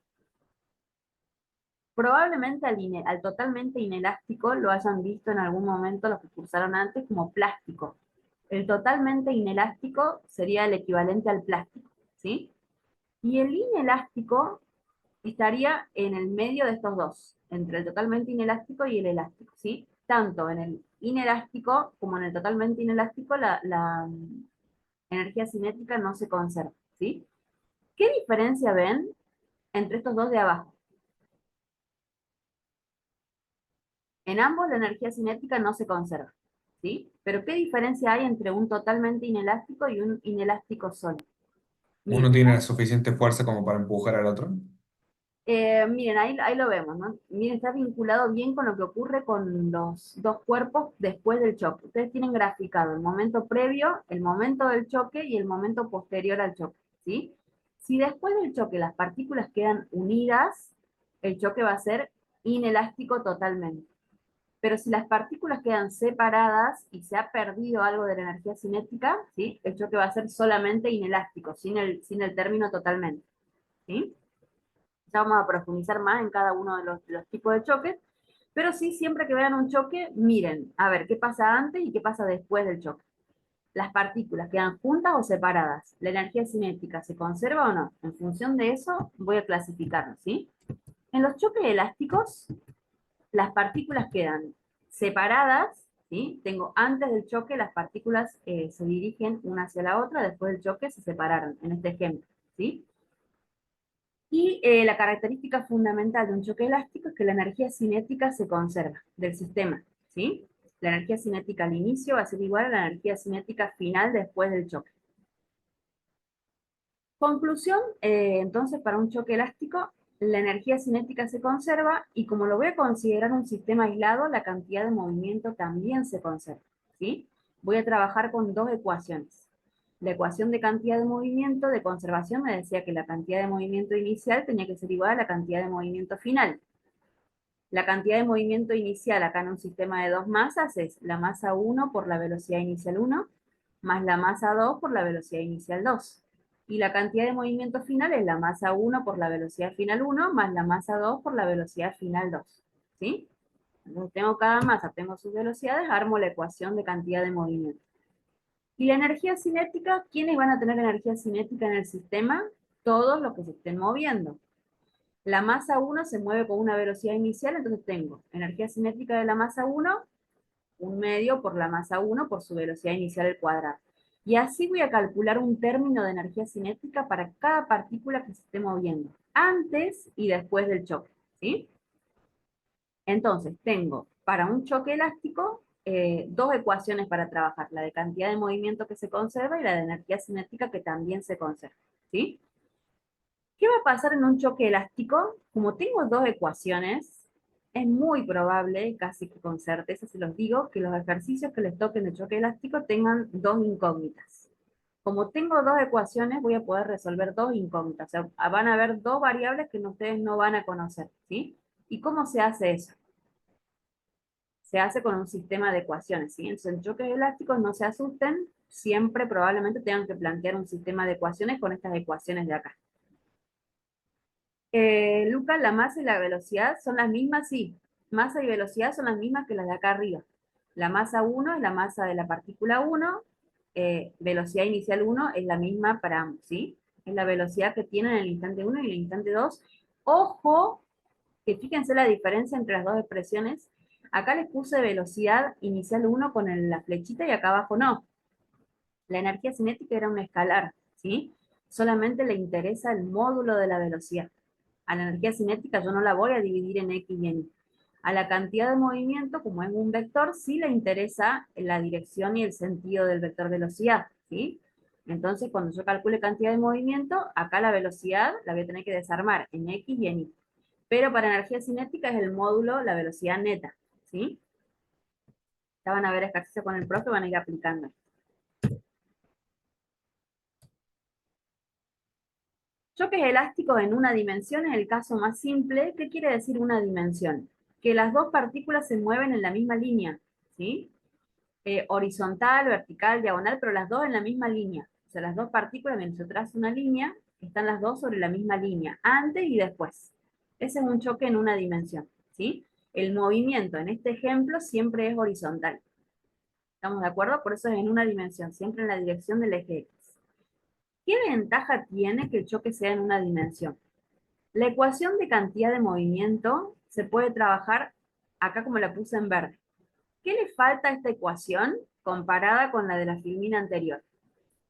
Probablemente al totalmente inelástico lo hayan visto en algún momento los que cursaron antes como plástico. El totalmente inelástico sería el equivalente al plástico, ¿sí? Y el inelástico estaría en el medio de estos dos, entre el totalmente inelástico y el elástico, ¿sí? Tanto en el inelástico como en el totalmente inelástico la energía cinética no se conserva, ¿sí? ¿Qué diferencia ven entre estos dos de abajo? En ambos la energía cinética no se conserva, ¿sí? Pero ¿qué diferencia hay entre un totalmente inelástico y un inelástico sólido? Uno Miren, tiene la suficiente fuerza como para empujar al otro. miren, ahí lo vemos, ¿no? Miren, está vinculado bien con lo que ocurre con los dos cuerpos después del choque. Ustedes tienen graficado el momento previo, el momento del choque y el momento posterior al choque, ¿sí? Si después del choque las partículas quedan unidas, el choque va a ser inelástico totalmente. Pero si las partículas quedan separadas y se ha perdido algo de la energía cinética, ¿sí? El choque va a ser solamente inelástico, sin el término totalmente, ¿sí? Ya vamos a profundizar más en cada uno de los tipos de choques, pero sí, siempre que vean un choque, miren, a ver, qué pasa antes y qué pasa después del choque. Las partículas quedan juntas o separadas. ¿La energía cinética se conserva o no? En función de eso, voy a clasificarlo, ¿sí? En los choques elásticos, las partículas quedan separadas, ¿sí? Tengo antes del choque, las partículas se dirigen una hacia la otra, después del choque se separaron, en este ejemplo, ¿sí? Y la característica fundamental de un choque elástico es que la energía cinética se conserva del sistema, ¿sí? La energía cinética al inicio va a ser igual a la energía cinética final después del choque. Conclusión, entonces, para un choque elástico, la energía cinética se conserva y como lo voy a considerar un sistema aislado, la cantidad de movimiento también se conserva, ¿sí? Voy a trabajar con dos ecuaciones. La ecuación de cantidad de movimiento de conservación me decía que la cantidad de movimiento inicial tenía que ser igual a la cantidad de movimiento final. La cantidad de movimiento inicial acá en un sistema de dos masas es la masa 1 por la velocidad inicial 1 más la masa 2 por la velocidad inicial 2. Y la cantidad de movimiento final es la masa 1 por la velocidad final 1 más la masa 2 por la velocidad final 2. ¿Sí? Entonces tengo cada masa, tengo sus velocidades, armo la ecuación de cantidad de movimiento. Y la energía cinética, ¿quiénes van a tener energía cinética en el sistema? Todos los que se estén moviendo. La masa 1 se mueve con una velocidad inicial, entonces tengo energía cinética de la masa 1, un medio por la masa 1 por su velocidad inicial al cuadrado. Y así voy a calcular un término de energía cinética para cada partícula que se esté moviendo, antes y después del choque, ¿sí? Entonces, tengo para un choque elástico dos ecuaciones para trabajar, la de cantidad de movimiento que se conserva y la de energía cinética que también se conserva, ¿sí? ¿Qué va a pasar en un choque elástico? Como tengo dos ecuaciones, es muy probable, casi que con certeza se los digo, que los ejercicios que les toquen de choque elástico tengan dos incógnitas. Como tengo dos ecuaciones, voy a poder resolver dos incógnitas. O sea, van a haber dos variables que ustedes no van a conocer, ¿sí? ¿Y cómo se hace eso? Se hace con un sistema de ecuaciones, ¿sí? Entonces, en choques elásticos, no se asusten, siempre probablemente tengan que plantear un sistema de ecuaciones con estas ecuaciones de acá. Lucas, la masa y la velocidad son las mismas, sí. Masa y velocidad son las mismas que las de acá arriba. La masa 1 es la masa de la partícula 1, velocidad inicial 1 es la misma para ambos, ¿sí? Es la velocidad que tienen en el instante 1 y el instante 2. Ojo, que fíjense la diferencia entre las dos expresiones. Acá les puse velocidad inicial 1 con la flechita y acá abajo no. La energía cinética era un escalar, ¿sí? Solamente le interesa el módulo de la velocidad. A la energía cinética yo no la voy a dividir en X y en Y. A la cantidad de movimiento, como es un vector, sí le interesa la dirección y el sentido del vector velocidad, ¿sí? Entonces, cuando yo calcule cantidad de movimiento, acá la velocidad la voy a tener que desarmar en X y en Y. Pero para energía cinética es el módulo, la velocidad neta, ¿sí? Ya van a ver ejercicio con el profe, van a ir aplicando. Choques elásticos en una dimensión es el caso más simple. ¿Qué quiere decir una dimensión? Que las dos partículas se mueven en la misma línea, ¿sí? Horizontal, vertical, diagonal, pero las dos en la misma línea. O sea, las dos partículas, mientras yo trazo una línea, están las dos sobre la misma línea, antes y después. Ese es un choque en una dimensión, ¿sí? El movimiento en este ejemplo siempre es horizontal. ¿Estamos de acuerdo? Por eso es en una dimensión, siempre en la dirección del eje X. ¿Qué ventaja tiene que el choque sea en una dimensión? La ecuación de cantidad de movimiento se puede trabajar acá como la puse en verde. ¿Qué le falta a esta ecuación comparada con la de la filmina anterior?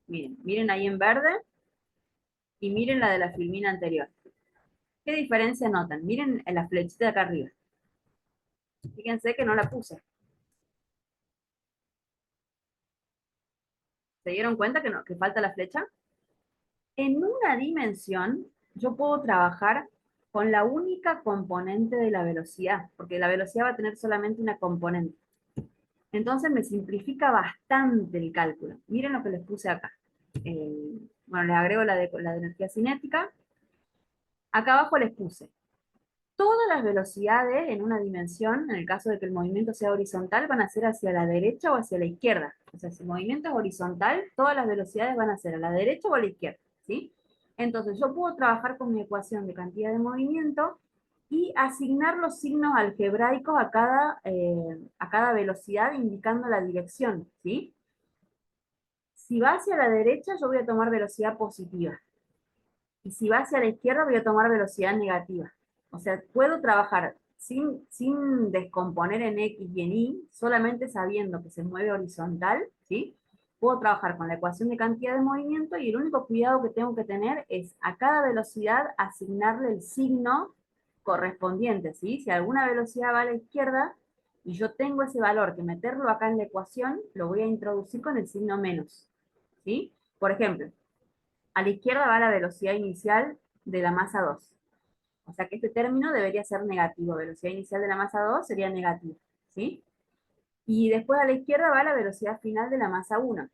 Miren, miren ahí en verde y miren la de la filmina anterior. ¿Qué diferencia notan? Miren en la flechita de acá arriba. Fíjense que no la puse. ¿Se dieron cuenta que, no, que falta la flecha? En una dimensión yo puedo trabajar con la única componente de la velocidad, porque la velocidad va a tener solamente una componente. Entonces me simplifica bastante el cálculo. Miren lo que les puse acá. Bueno, les agrego la de energía cinética. Acá abajo les puse todas las velocidades en una dimensión, en el caso de que el movimiento sea horizontal, van a ser hacia la derecha o hacia la izquierda. O sea, si el movimiento es horizontal, todas las velocidades van a ser a la derecha o a la izquierda, ¿sí? Entonces yo puedo trabajar con mi ecuación de cantidad de movimiento y asignar los signos algebraicos a cada velocidad indicando la dirección, ¿sí? Si va hacia la derecha, yo voy a tomar velocidad positiva. Y si va hacia la izquierda, voy a tomar velocidad negativa. O sea, puedo trabajar sin descomponer en X y en Y, solamente sabiendo que se mueve horizontal, ¿sí? Puedo trabajar con la ecuación de cantidad de movimiento y el único cuidado que tengo que tener es a cada velocidad asignarle el signo correspondiente, ¿sí? Si alguna velocidad va a la izquierda y yo tengo ese valor que meterlo acá en la ecuación, lo voy a introducir con el signo menos, ¿sí? Por ejemplo, a la izquierda va la velocidad inicial de la masa 2. O sea que este término debería ser negativo. Velocidad inicial de la masa 2 sería negativo, ¿sí? Y después a la izquierda va la velocidad final de la masa 1.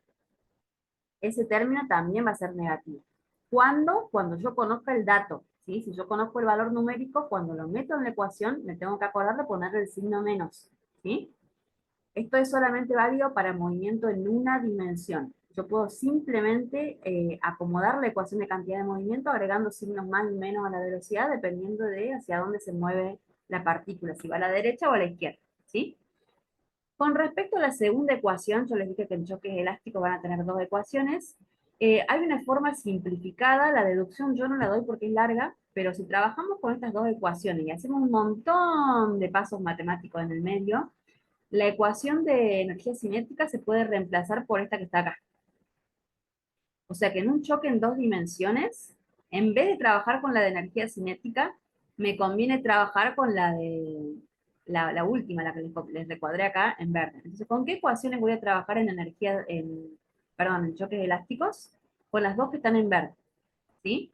Ese término también va a ser negativo. ¿Cuándo? Cuando yo conozca el dato, ¿sí? Si yo conozco el valor numérico, cuando lo meto en la ecuación, me tengo que acordar de ponerle el signo menos, ¿sí? Esto es solamente válido para movimiento en una dimensión. Yo puedo simplemente acomodar la ecuación de cantidad de movimiento agregando signos más y menos a la velocidad dependiendo de hacia dónde se mueve la partícula, si va a la derecha o a la izquierda, ¿sí? Con respecto a la segunda ecuación, yo les dije que en choques elásticos van a tener dos ecuaciones. Hay una forma simplificada, la deducción yo no la doy porque es larga, pero si trabajamos con estas dos ecuaciones y hacemos un montón de pasos matemáticos en el medio, la ecuación de energía cinética se puede reemplazar por esta que está acá. O sea que en un choque en dos dimensiones, en vez de trabajar con la de energía cinética, me conviene trabajar con la de la última, la que les recuadré acá en verde. Entonces, ¿con qué ecuaciones voy a trabajar en choques elásticos? Con las dos que están en verde, ¿sí?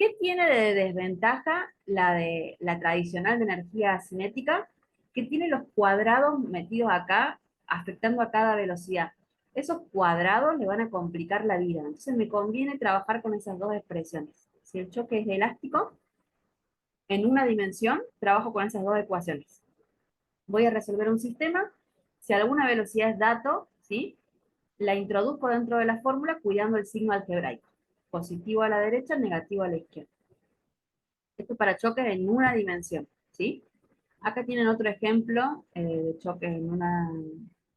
¿Qué tiene de desventaja la tradicional de energía cinética? Que tiene los cuadrados metidos acá, afectando a cada velocidad. Esos cuadrados le van a complicar la vida. Entonces me conviene trabajar con esas dos expresiones. Si el choque es elástico, en una dimensión, trabajo con esas dos ecuaciones. Voy a resolver un sistema. Si alguna velocidad es dato, ¿sí? La introduzco dentro de la fórmula cuidando el signo algebraico. Positivo a la derecha, negativo a la izquierda. Esto para choques en una dimensión, ¿sí? Acá tienen otro ejemplo de choques en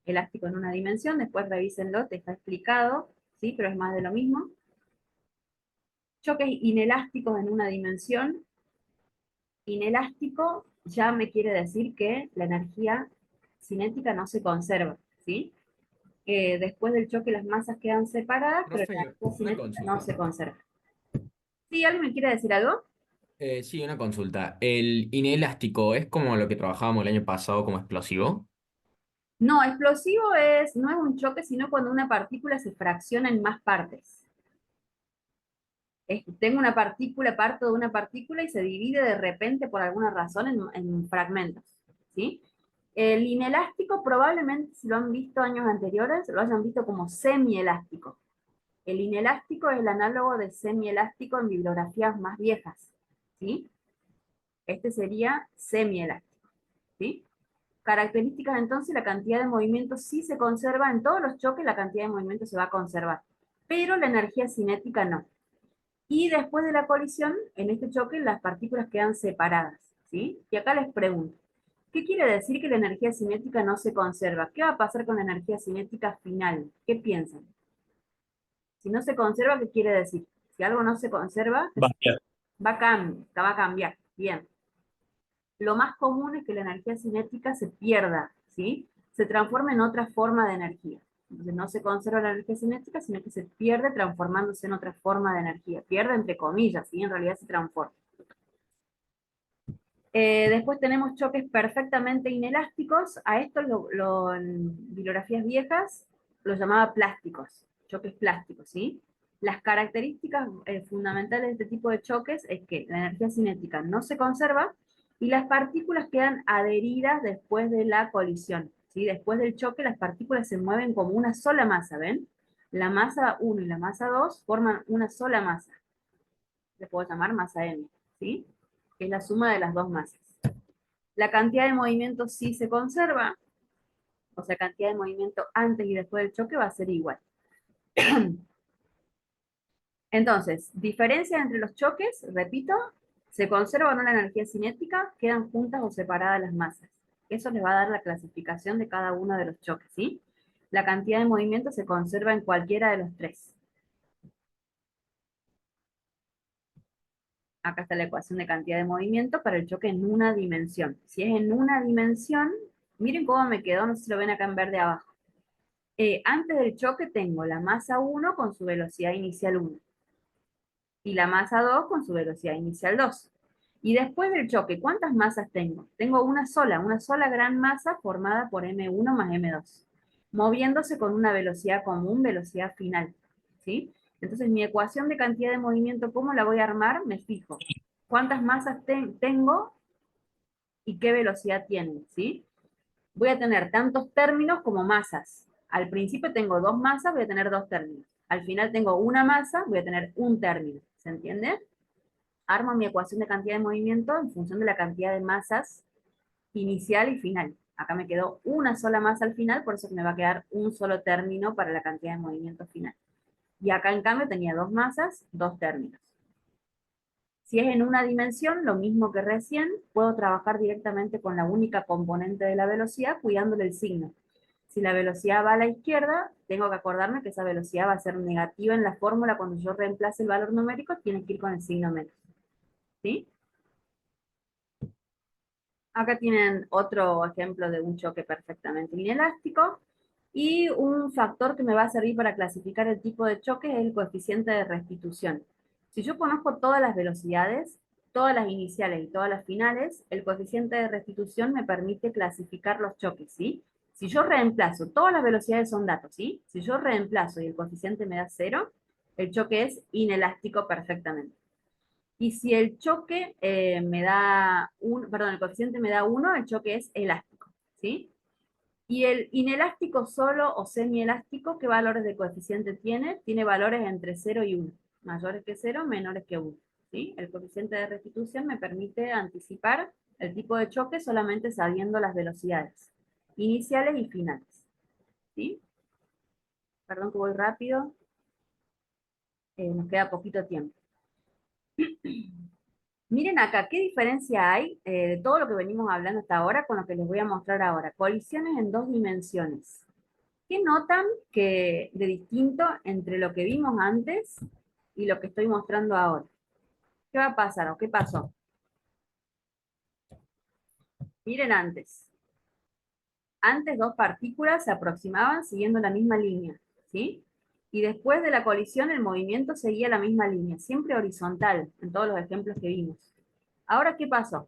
elástico en una dimensión. Después revísenlo, te está explicado, ¿sí? Pero es más de lo mismo. Choques inelásticos en una dimensión. Inelástico ya me quiere decir que la energía cinética no se conserva, ¿sí? Después del choque las masas quedan separadas, pero la Profe, energía una cinética no se consulta. conserva. ¿Sí? ¿Alguien me quiere decir algo? Sí, una consulta. ¿El inelástico es como lo que trabajábamos el año pasado como explosivo? No, explosivo no es un choque, sino cuando una partícula se fracciona en más partes. Tengo una partícula, parto de una partícula y se divide de repente por alguna razón en fragmentos, ¿sí? El inelástico probablemente, si lo han visto años anteriores, lo hayan visto como semielástico. El inelástico es el análogo de semielástico en bibliografías más viejas, ¿sí? Este sería semielástico, ¿sí? Características entonces, la cantidad de movimiento sí se conserva, en todos los choques la cantidad de movimiento se va a conservar, pero la energía cinética no. Y después de la colisión, en este choque las partículas quedan separadas, ¿sí? Y acá les pregunto, ¿qué quiere decir que la energía cinética no se conserva? ¿Qué va a pasar con la energía cinética final? ¿Qué piensan? Si no se conserva, ¿qué quiere decir? Si algo no se conserva, Vaya. va a cambiar. Bien. Lo más común es que la energía cinética se pierda, ¿sí? Se transforma en otra forma de energía. Entonces no se conserva la energía cinética, sino que se pierde transformándose en otra forma de energía. Pierde entre comillas, ¿sí? En realidad se transforma. Después tenemos choques perfectamente inelásticos. A estos en bibliografías viejas los llamaba plásticos, choques plásticos, ¿sí? Las características fundamentales de este tipo de choques es que la energía cinética no se conserva y las partículas quedan adheridas después de la colisión, ¿sí? Después del choque las partículas se mueven como una sola masa, ¿ven? La masa 1 y la masa 2 forman una sola masa. Le puedo llamar masa M, ¿sí? Que es la suma de las dos masas. La cantidad de movimiento sí se conserva, o sea, cantidad de movimiento antes y después del choque va a ser igual. Entonces, diferencia entre los choques, repito, se conserva o no la energía cinética, quedan juntas o separadas las masas. Eso les va a dar la clasificación de cada uno de los choques, ¿sí? La cantidad de movimiento se conserva en cualquiera de los tres. Acá está la ecuación de cantidad de movimiento para el choque en una dimensión. Si es en una dimensión, miren cómo me quedó, no sé si lo ven acá en verde abajo. Antes del choque tengo la masa 1 con su velocidad inicial 1 y la masa 2 con su velocidad inicial 2. Y después del choque, ¿cuántas masas tengo? Tengo una sola gran masa formada por M1 más M2, moviéndose con una velocidad común, velocidad final, ¿sí? Entonces mi ecuación de cantidad de movimiento, ¿cómo la voy a armar? Me fijo. ¿Cuántas masas tengo y qué velocidad tienen, ¿sí? Voy a tener tantos términos como masas. Al principio tengo dos masas, voy a tener dos términos. Al final tengo una masa, voy a tener un término. ¿Se entiende? Armo mi ecuación de cantidad de movimiento en función de la cantidad de masas inicial y final. Acá me quedó una sola masa al final, por eso que me va a quedar un solo término para la cantidad de movimiento final. Y acá en cambio tenía dos masas, dos términos. Si es en una dimensión, lo mismo que recién, puedo trabajar directamente con la única componente de la velocidad, cuidándole el signo. Si la velocidad va a la izquierda, tengo que acordarme que esa velocidad va a ser negativa en la fórmula cuando yo reemplace el valor numérico, tiene que ir con el signo menos. ¿Sí? Acá tienen otro ejemplo de un choque perfectamente inelástico. Y un factor que me va a servir para clasificar el tipo de choque es el coeficiente de restitución. Si yo conozco todas las velocidades, todas las iniciales y todas las finales, el coeficiente de restitución me permite clasificar los choques, ¿sí? Si yo reemplazo, todas las velocidades son datos, ¿sí? Si yo reemplazo y el coeficiente me da 0, el choque es inelástico perfectamente. Y si el choque me da el coeficiente me da 1, el choque es elástico, ¿sí? Y el inelástico solo o semielástico, ¿qué valores de coeficiente tiene? Tiene valores entre 0 y 1, mayores que 0, menores que 1, ¿sí? El coeficiente de restitución me permite anticipar el tipo de choque solamente sabiendo las velocidades iniciales y finales, ¿sí? Perdón que voy rápido, nos queda poquito tiempo. Miren acá, ¿qué diferencia hay de todo lo que venimos hablando hasta ahora con lo que les voy a mostrar ahora? Colisiones en 2 dimensiones. ¿Qué notan de distinto entre lo que vimos antes y lo que estoy mostrando ahora? ¿Qué va a pasar o qué pasó? Miren antes. Antes dos partículas se aproximaban siguiendo la misma línea, ¿sí? Y después de la colisión el movimiento seguía la misma línea, siempre horizontal, en todos los ejemplos que vimos. Ahora, ¿qué pasó?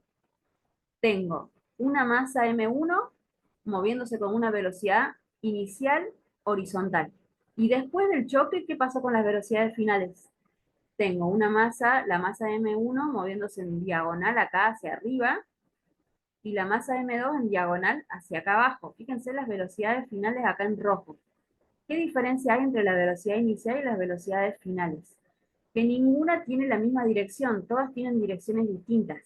Tengo una masa M1 moviéndose con una velocidad inicial horizontal. Y después del choque, ¿qué pasó con las velocidades finales? Tengo una masa, la masa M1 moviéndose en diagonal acá hacia arriba, y la masa M2 en diagonal hacia acá abajo. Fíjense las velocidades finales acá en rojo. ¿Qué diferencia hay entre la velocidad inicial y las velocidades finales? Que ninguna tiene la misma dirección, todas tienen direcciones distintas.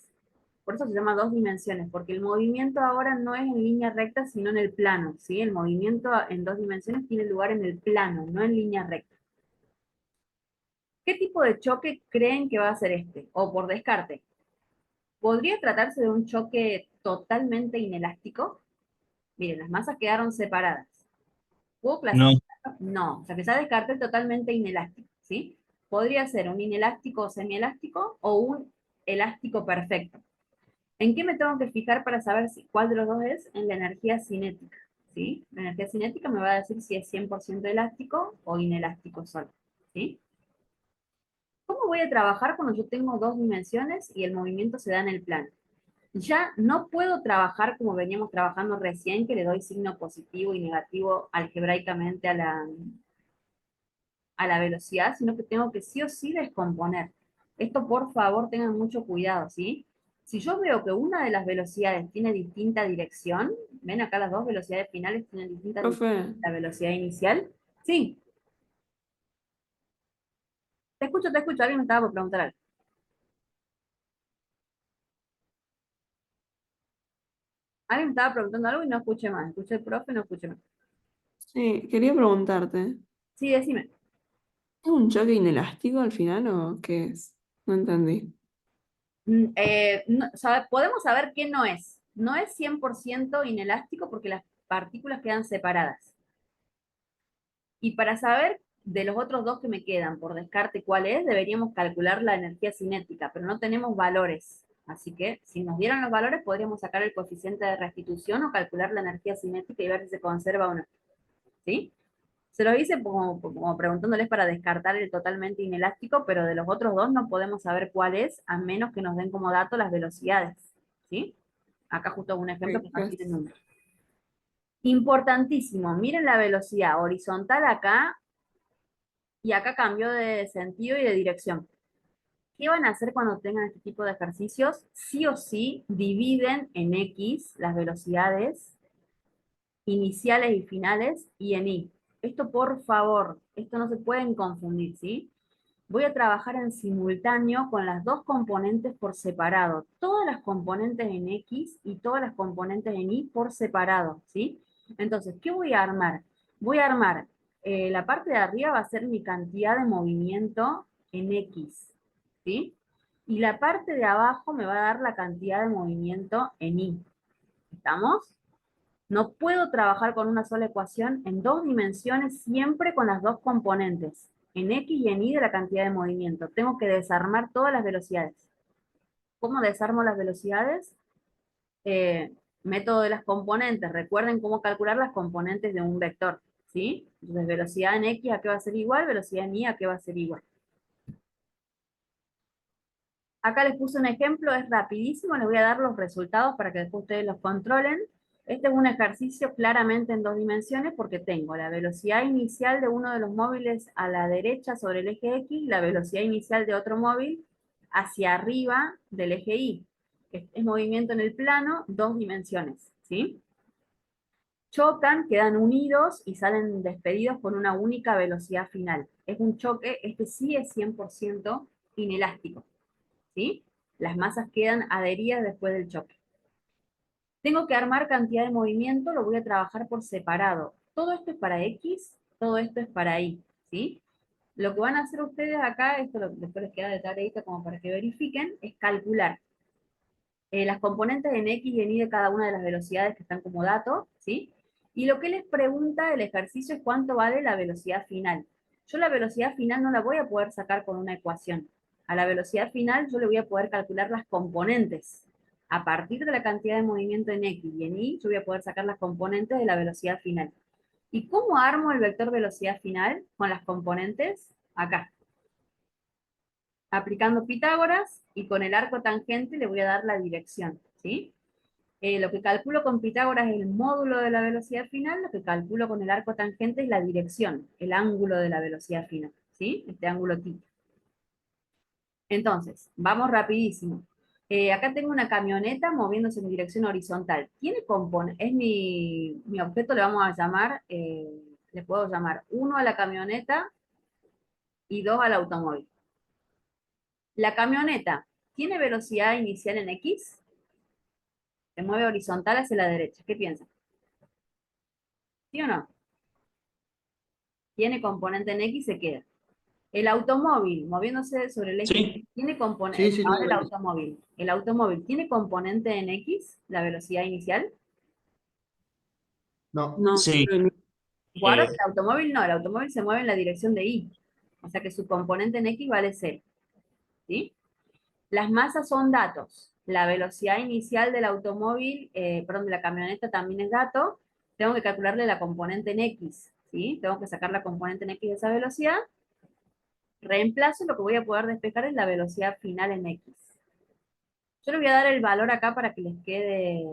Por eso se llama 2 dimensiones, porque el movimiento ahora no es en línea recta, sino en el plano, ¿sí? El movimiento en 2 dimensiones tiene lugar en el plano, no en línea recta. ¿Qué tipo de choque creen que va a ser este? O por descarte, ¿podría tratarse de un choque totalmente inelástico? Miren, las masas quedaron separadas. ¿Puedo No. clasificarlo? No, o sea que ya descarté el totalmente inelástico, ¿sí? Podría ser un inelástico o semielástico o un elástico perfecto. ¿En qué me tengo que fijar para saber cuál de los dos es? En la energía cinética, ¿sí? La energía cinética me va a decir si es 100% elástico o inelástico solo, ¿sí? ¿Cómo voy a trabajar cuando yo tengo 2 dimensiones y el movimiento se da en el plano? Ya no puedo trabajar como veníamos trabajando recién, que le doy signo positivo y negativo algebraicamente a la velocidad, sino que tengo que sí o sí descomponer. Esto por favor tengan mucho cuidado, ¿sí? Si yo veo que una de las velocidades tiene distinta dirección, ven acá las dos velocidades finales tienen distinta dirección, Profe, la velocidad inicial. Sí, te escucho, alguien me estaba por preguntar algo. Alguien me estaba preguntando algo y no escuché más, escuché el profe y no escuché más. sí, quería preguntarte, Sí, decime. ¿es un choque inelástico al final o qué es? No entendí. Podemos saber qué no es. No es 100% inelástico porque las partículas quedan separadas. Y para saber de los otros dos que me quedan, por descarte cuál es, deberíamos calcular la energía cinética, pero no tenemos valores. Así que si nos dieran los valores, podríamos sacar el coeficiente de restitución o calcular la energía cinética y ver si se conserva o no. ¿Sí? Se lo hice como preguntándoles para descartar el totalmente inelástico, pero de los otros dos no podemos saber cuál es, a menos que nos den como dato las velocidades. ¿Sí? Acá justo un ejemplo que no tiene número. Importantísimo, miren la velocidad horizontal acá, y acá cambió de sentido y de dirección. ¿Qué van a hacer cuando tengan este tipo de ejercicios? Sí o sí, dividen en X las velocidades iniciales y finales y en Y. Esto por favor, esto no se pueden confundir, ¿sí? Voy a trabajar en simultáneo con las dos componentes por separado. Todas las componentes en X y todas las componentes en Y por separado, ¿sí? Entonces, ¿qué voy a armar? Voy a armar, la parte de arriba va a ser mi cantidad de movimiento en X, ¿sí? Y la parte de abajo me va a dar la cantidad de movimiento en Y. ¿Estamos? No puedo trabajar con una sola ecuación en 2 dimensiones siempre con las dos componentes, en X y en Y de la cantidad de movimiento. Tengo que desarmar todas las velocidades. ¿Cómo desarmo las velocidades? Método de las componentes. Recuerden cómo calcular las componentes de un vector, ¿sí? Entonces, velocidad en X a qué va a ser igual, velocidad en Y a qué va a ser igual. Acá les puse un ejemplo, es rapidísimo, les voy a dar los resultados para que después ustedes los controlen. Este es un ejercicio claramente en 2 dimensiones porque tengo la velocidad inicial de uno de los móviles a la derecha sobre el eje X, la velocidad inicial de otro móvil hacia arriba del eje Y. Es movimiento en el plano, 2 dimensiones, ¿sí? Chocan, quedan unidos y salen despedidos con una única velocidad final. Es un choque, este sí es 100% inelástico, ¿sí? Las masas quedan adheridas después del choque. Tengo que armar cantidad de movimiento, lo voy a trabajar por separado. Todo esto es para X, todo esto es para Y, ¿sí? Lo que van a hacer ustedes acá, después les queda de tareita como para que verifiquen, es calcular las componentes en X y en Y de cada una de las velocidades que están como dato, ¿sí? Y lo que les pregunta el ejercicio es cuánto vale la velocidad final. Yo la velocidad final no la voy a poder sacar con una ecuación. A la velocidad final yo le voy a poder calcular las componentes. A partir de la cantidad de movimiento en X y en Y, yo voy a poder sacar las componentes de la velocidad final. ¿Y cómo armo el vector velocidad final con las componentes? Acá. Aplicando Pitágoras y con el arco tangente le voy a dar la dirección, ¿sí? Lo que calculo con Pitágoras es el módulo de la velocidad final, lo que calculo con el arco tangente es la dirección, el ángulo de la velocidad final, ¿sí? Este ángulo θ. Entonces, vamos rapidísimo. Acá tengo una camioneta moviéndose en dirección horizontal. Tiene componentes, es mi objeto, le vamos a llamar, le puedo llamar 1 a la camioneta y 2 al automóvil. La camioneta tiene velocidad inicial en X, se mueve horizontal hacia la derecha. ¿Qué piensan? ¿Sí o no? Tiene componente en X, se queda. El automóvil, moviéndose sobre el eje, Sí, tiene sí, componente. sí, Ahora lo vemos. el automóvil, ¿tiene componente en X, la velocidad inicial? No. No, Sí, Guarda que eh, el automóvil no, el automóvil se mueve en la dirección de Y. O sea que su componente en X vale 0. ¿Sí? Las masas son datos. La velocidad inicial del automóvil, perdón, de la camioneta también es dato. Tengo que calcularle la componente en X, ¿sí? Tengo que sacar la componente en X de esa velocidad. Reemplazo, lo que voy a poder despejar es la velocidad final en X. Yo le voy a dar el valor acá para que les quede,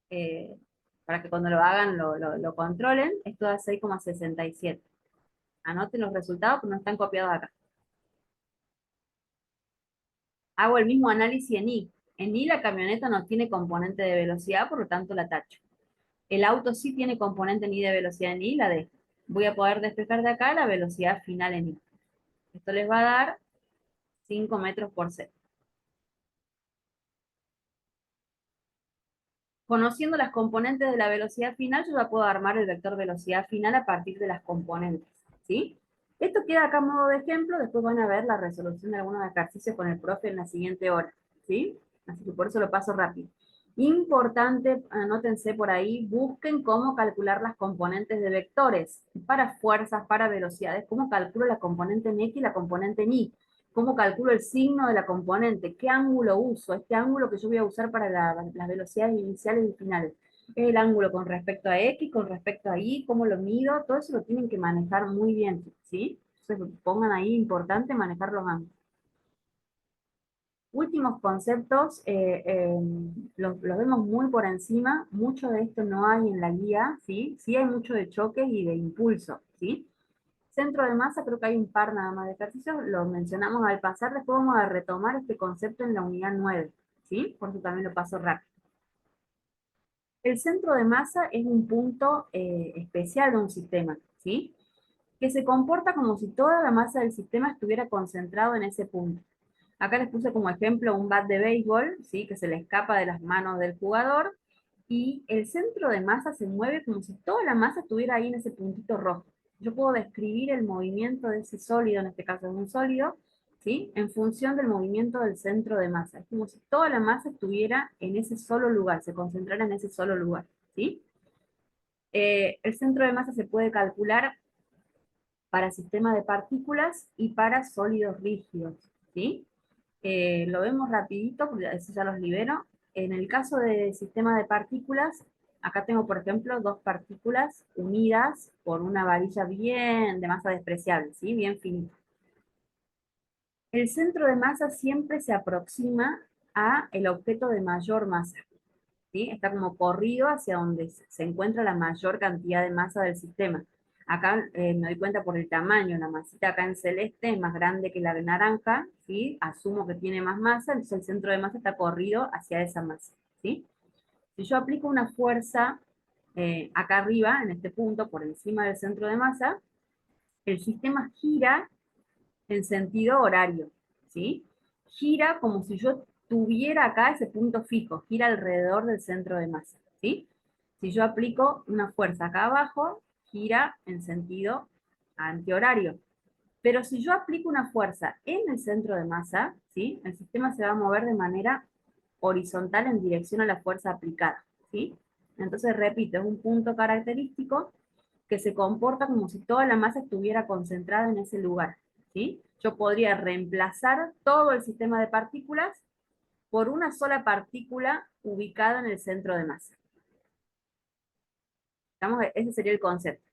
eh, para que cuando lo hagan lo controlen. Esto da 6,67. Anoten los resultados, pero no están copiados acá. Hago el mismo análisis en Y. En Y la camioneta no tiene componente de velocidad, por lo tanto la tacho. El auto sí tiene componente en Y de velocidad en Y, la dejo. Voy a poder despejar de acá la velocidad final en Y. Esto les va a dar 5 metros por segundo. Conociendo las componentes de la velocidad final, yo ya puedo armar el vector velocidad final a partir de las componentes, ¿sí? Esto queda acá a modo de ejemplo, después van a ver la resolución de algunos ejercicios con el profe en la siguiente hora, ¿sí? Así que por eso lo paso rápido. Importante, anótense por ahí, busquen cómo calcular las componentes de vectores, para fuerzas, para velocidades, cómo calculo la componente en X y la componente en Y. ¿Cómo calculo el signo de la componente? ¿Qué ángulo uso? Este ángulo que yo voy a usar para las velocidades iniciales y finales. ¿Es el ángulo con respecto a X, con respecto a Y? ¿Cómo lo mido? Todo eso lo tienen que manejar muy bien, ¿sí? Entonces pongan ahí, importante manejar los ángulos. Últimos conceptos, los vemos muy por encima, mucho de esto no hay en la guía, ¿sí? Sí hay mucho de choques y de impulso, ¿sí? Centro de masa, creo que hay un par nada más de ejercicios, lo mencionamos al pasar, después vamos a retomar este concepto en la unidad 9, ¿sí? Por eso también lo paso rápido. El centro de masa es un punto especial de un sistema, ¿sí? Que se comporta como si toda la masa del sistema estuviera concentrado en ese punto. Acá les puse como ejemplo un bat de béisbol, ¿sí? Que se le escapa de las manos del jugador, y el centro de masa se mueve como si toda la masa estuviera ahí en ese puntito rojo. Yo puedo describir el movimiento de ese sólido, en este caso es un sólido, ¿sí? En función del movimiento del centro de masa. Es como si toda la masa estuviera en ese solo lugar, se concentrara en ese solo lugar, ¿sí? El centro de masa se puede calcular para sistemas de partículas y para sólidos rígidos, ¿sí? Lo vemos rapidito, porque eso ya los libero. En el caso de sistema de partículas, acá tengo, por ejemplo, dos partículas unidas por una varilla bien de masa despreciable, ¿sí? Bien finita. El centro de masa siempre se aproxima a el objeto de mayor masa, ¿sí? Está como corrido hacia donde se encuentra la mayor cantidad de masa del sistema. Acá me doy cuenta por el tamaño, la masita acá en celeste es más grande que la de naranja, ¿sí? Asumo que tiene más masa, entonces el centro de masa está corrido hacia esa masa, ¿sí? Si yo aplico una fuerza acá arriba, en este punto, por encima del centro de masa, el sistema gira en sentido horario, ¿sí? Gira como si yo tuviera acá ese punto fijo, gira alrededor del centro de masa, ¿sí? Si yo aplico una fuerza acá abajo, gira en sentido antihorario. Pero si yo aplico una fuerza en el centro de masa, ¿sí? El sistema se va a mover de manera horizontal en dirección a la fuerza aplicada, ¿sí? Entonces, repito, es un punto característico que se comporta como si toda la masa estuviera concentrada en ese lugar, ¿sí? Yo podría reemplazar todo el sistema de partículas por una sola partícula ubicada en el centro de masa. ¿Estamos? Ese sería el concepto.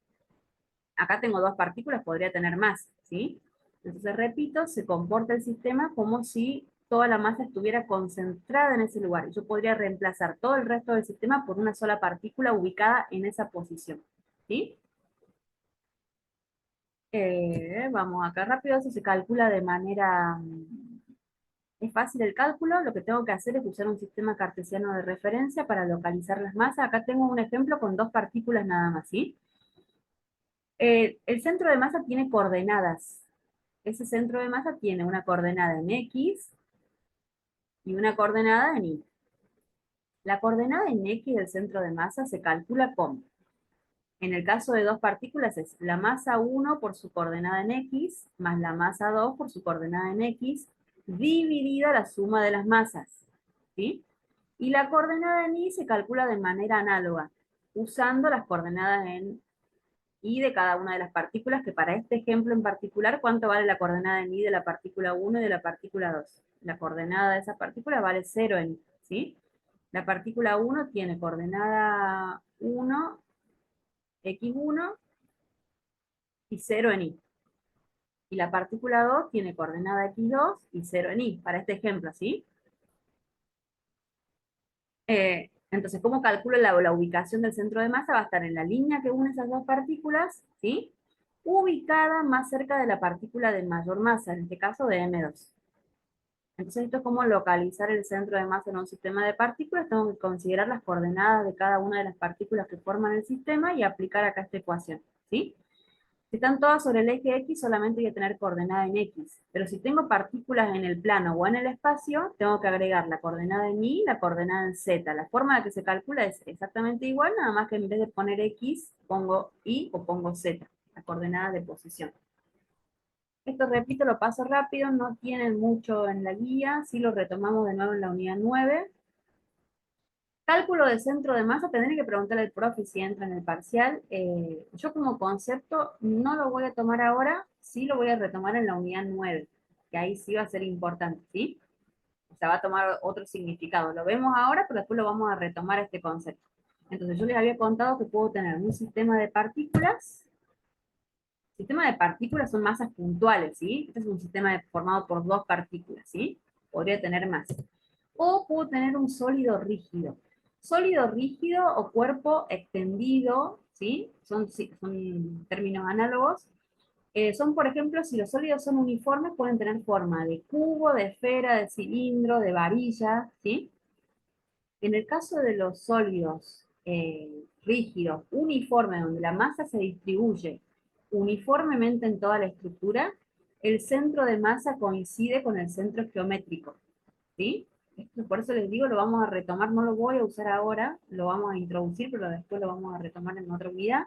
Acá tengo dos partículas, podría tener más, ¿sí? Entonces, repito, se comporta el sistema como si toda la masa estuviera concentrada en ese lugar. Yo podría reemplazar todo el resto del sistema por una sola partícula ubicada en esa posición, ¿sí? Vamos acá rápido, eso se calcula de manera... Es fácil el cálculo, lo que tengo que hacer es usar un sistema cartesiano de referencia para localizar las masas. Acá tengo un ejemplo con dos partículas nada más, ¿sí? El centro de masa tiene coordenadas. Ese centro de masa tiene una coordenada en X y una coordenada en Y. La coordenada en X del centro de masa se calcula como, en el caso de dos partículas, es la masa 1 por su coordenada en X, más la masa 2 por su coordenada en X, dividida la suma de las masas, ¿sí? Y la coordenada en Y se calcula de manera análoga, usando las coordenadas en Y de cada una de las partículas, que para este ejemplo en particular, ¿cuánto vale la coordenada en Y de la partícula 1 y de la partícula 2? La coordenada de esa partícula vale 0 en Y, ¿sí? La partícula 1 tiene coordenada 1, x1 y 0 en Y. Y la partícula 2 tiene coordenada x2 y 0 en Y, para este ejemplo, ¿sí? Entonces, ¿cómo calculo la ubicación del centro de masa? Va a estar en la línea que une esas dos partículas, ¿sí? Ubicada más cerca de la partícula de mayor masa, en este caso de M2. Entonces, esto es como localizar el centro de masa en un sistema de partículas. Tengo que considerar las coordenadas de cada una de las partículas que forman el sistema y aplicar acá esta ecuación, ¿sí? Si están todas sobre el eje X, solamente voy a tener coordenada en X. Pero si tengo partículas en el plano o en el espacio, tengo que agregar la coordenada en Y y la coordenada en Z. La forma de que se calcula es exactamente igual, nada más que en vez de poner X, pongo Y o pongo Z, la coordenada de posición. Esto, repito, lo paso rápido, no tienen mucho en la guía, si lo retomamos de nuevo en la unidad 9. Cálculo de centro de masa, tendré que preguntarle al profe si entra en el parcial. Yo como concepto no lo voy a tomar ahora, sí lo voy a retomar en la unidad 9, que ahí sí va a ser importante, ¿sí? O sea, va a tomar otro significado. Lo vemos ahora, pero después lo vamos a retomar este concepto. Entonces yo les había contado que puedo tener un sistema de partículas. Sistema de partículas son masas puntuales, ¿sí? Este es un sistema formado por dos partículas, ¿sí? Podría tener más. O puedo tener un sólido rígido. Sólido rígido o cuerpo extendido, ¿sí? Son términos análogos. Son, por ejemplo, si los sólidos son uniformes, pueden tener forma de cubo, de esfera, de cilindro, de varilla, ¿sí? En el caso de los sólidos rígidos, uniformes, donde la masa se distribuye uniformemente en toda la estructura, el centro de masa coincide con el centro geométrico, ¿sí? Esto, por eso les digo, lo vamos a retomar, no lo voy a usar ahora, lo vamos a introducir, pero después lo vamos a retomar en otra unidad.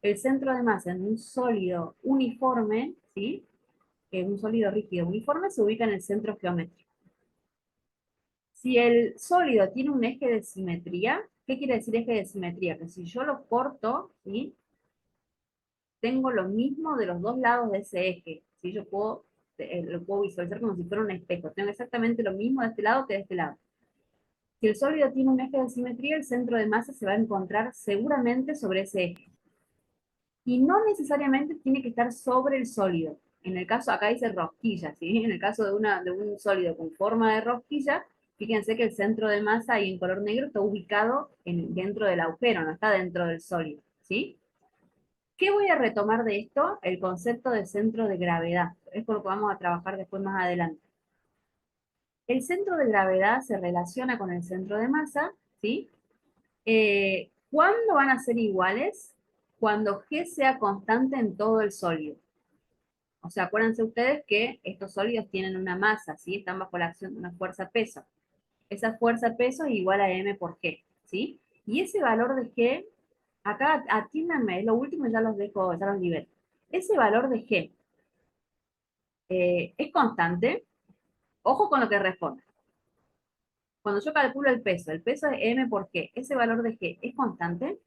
El centro de masa en un sólido uniforme, ¿sí? Que es un sólido rígido uniforme, se ubica en el centro geométrico. Si el sólido tiene un eje de simetría, ¿qué quiere decir eje de simetría? Que si yo lo corto, ¿sí? Tengo lo mismo de los dos lados de ese eje. ¿Sí? Yo lo puedo visualizar como si fuera un espejo. Tengo exactamente lo mismo de este lado que de este lado. Si el sólido tiene un eje de simetría, el centro de masa se va a encontrar seguramente sobre ese eje. Y no necesariamente tiene que estar sobre el sólido. En el caso, acá dice rosquilla, ¿sí? En el caso de un sólido con forma de rosquilla, fíjense que el centro de masa ahí en color negro está ubicado dentro del agujero, no está dentro del sólido, ¿sí? ¿Qué voy a retomar de esto? El concepto de centro de gravedad. Es por lo que vamos a trabajar después más adelante. El centro de gravedad se relaciona con el centro de masa, ¿sí? ¿Cuándo van a ser iguales? Cuando G sea constante en todo el sólido. O sea, acuérdense ustedes que estos sólidos tienen una masa, ¿sí? Están bajo la acción de una fuerza peso. Esa fuerza peso es igual a M por G, ¿sí? Y ese valor de G, acá atiéndanme, es lo último y ya los dejo, ya los libero. Ese valor de G es constante. Ojo con lo que responde. Cuando yo calculo el peso es M por G, ese valor de G es constante.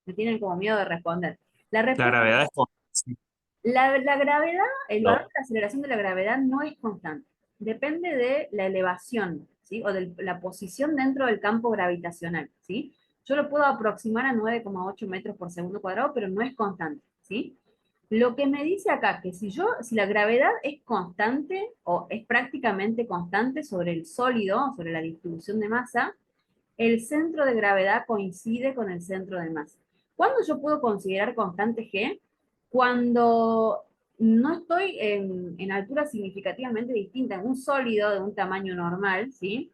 Me tienen como miedo de responder. La La respuesta, gravedad es constante. la gravedad, el valor No. de la aceleración de la gravedad no es constante. Depende de la elevación, ¿sí? O de la posición dentro del campo gravitacional, ¿sí? Yo lo puedo aproximar a 9,8 metros por segundo cuadrado, pero no es constante, ¿sí? Lo que me dice acá, que si la gravedad es constante o es prácticamente constante sobre el sólido, sobre la distribución de masa, el centro de gravedad coincide con el centro de masa. ¿Cuándo yo puedo considerar constante G? Cuando no estoy en altura significativamente distinta, en un sólido de un tamaño normal, ¿sí?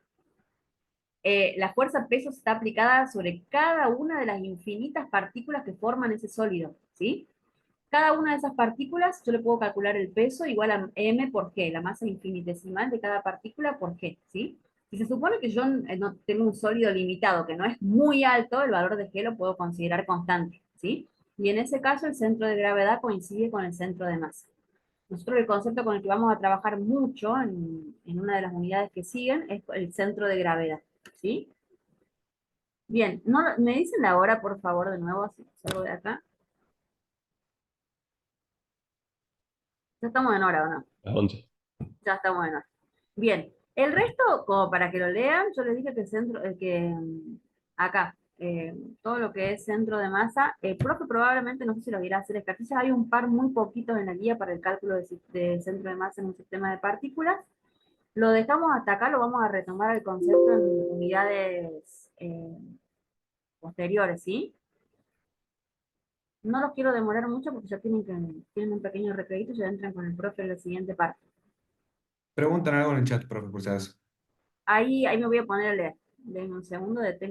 La fuerza peso está aplicada sobre cada una de las infinitas partículas que forman ese sólido, ¿sí? Cada una de esas partículas, yo le puedo calcular el peso igual a m por g, la masa infinitesimal de cada partícula por g, ¿sí? Si se supone que yo no tengo un sólido limitado, que no es muy alto, el valor de g lo puedo considerar constante, ¿sí? Y en ese caso el centro de gravedad coincide con el centro de masa. Nosotros el concepto con el que vamos a trabajar mucho en una de las unidades que siguen es el centro de gravedad, ¿sí? Bien, no, me dicen la hora, por favor, de nuevo, así salgo de acá. Ya estamos en hora, ¿o no? Las 11. Ya estamos en hora. Bien, el resto, como para que lo lean, yo les dije que acá, todo lo que es centro de masa, el profe probablemente, no sé si lo irá a hacer ejercicios, hay un par muy poquitos en la guía para el cálculo de centro de masa en un sistema de partículas. Lo dejamos hasta acá, lo vamos a retomar el concepto en unidades posteriores, ¿sí? No los quiero demorar mucho porque ya tienen un pequeño recredito y ya entran con el profe en la siguiente parte. Preguntan algo en el chat, profe, por si acaso. Ahí me voy a poner a leer. Denme un segundo, detengo.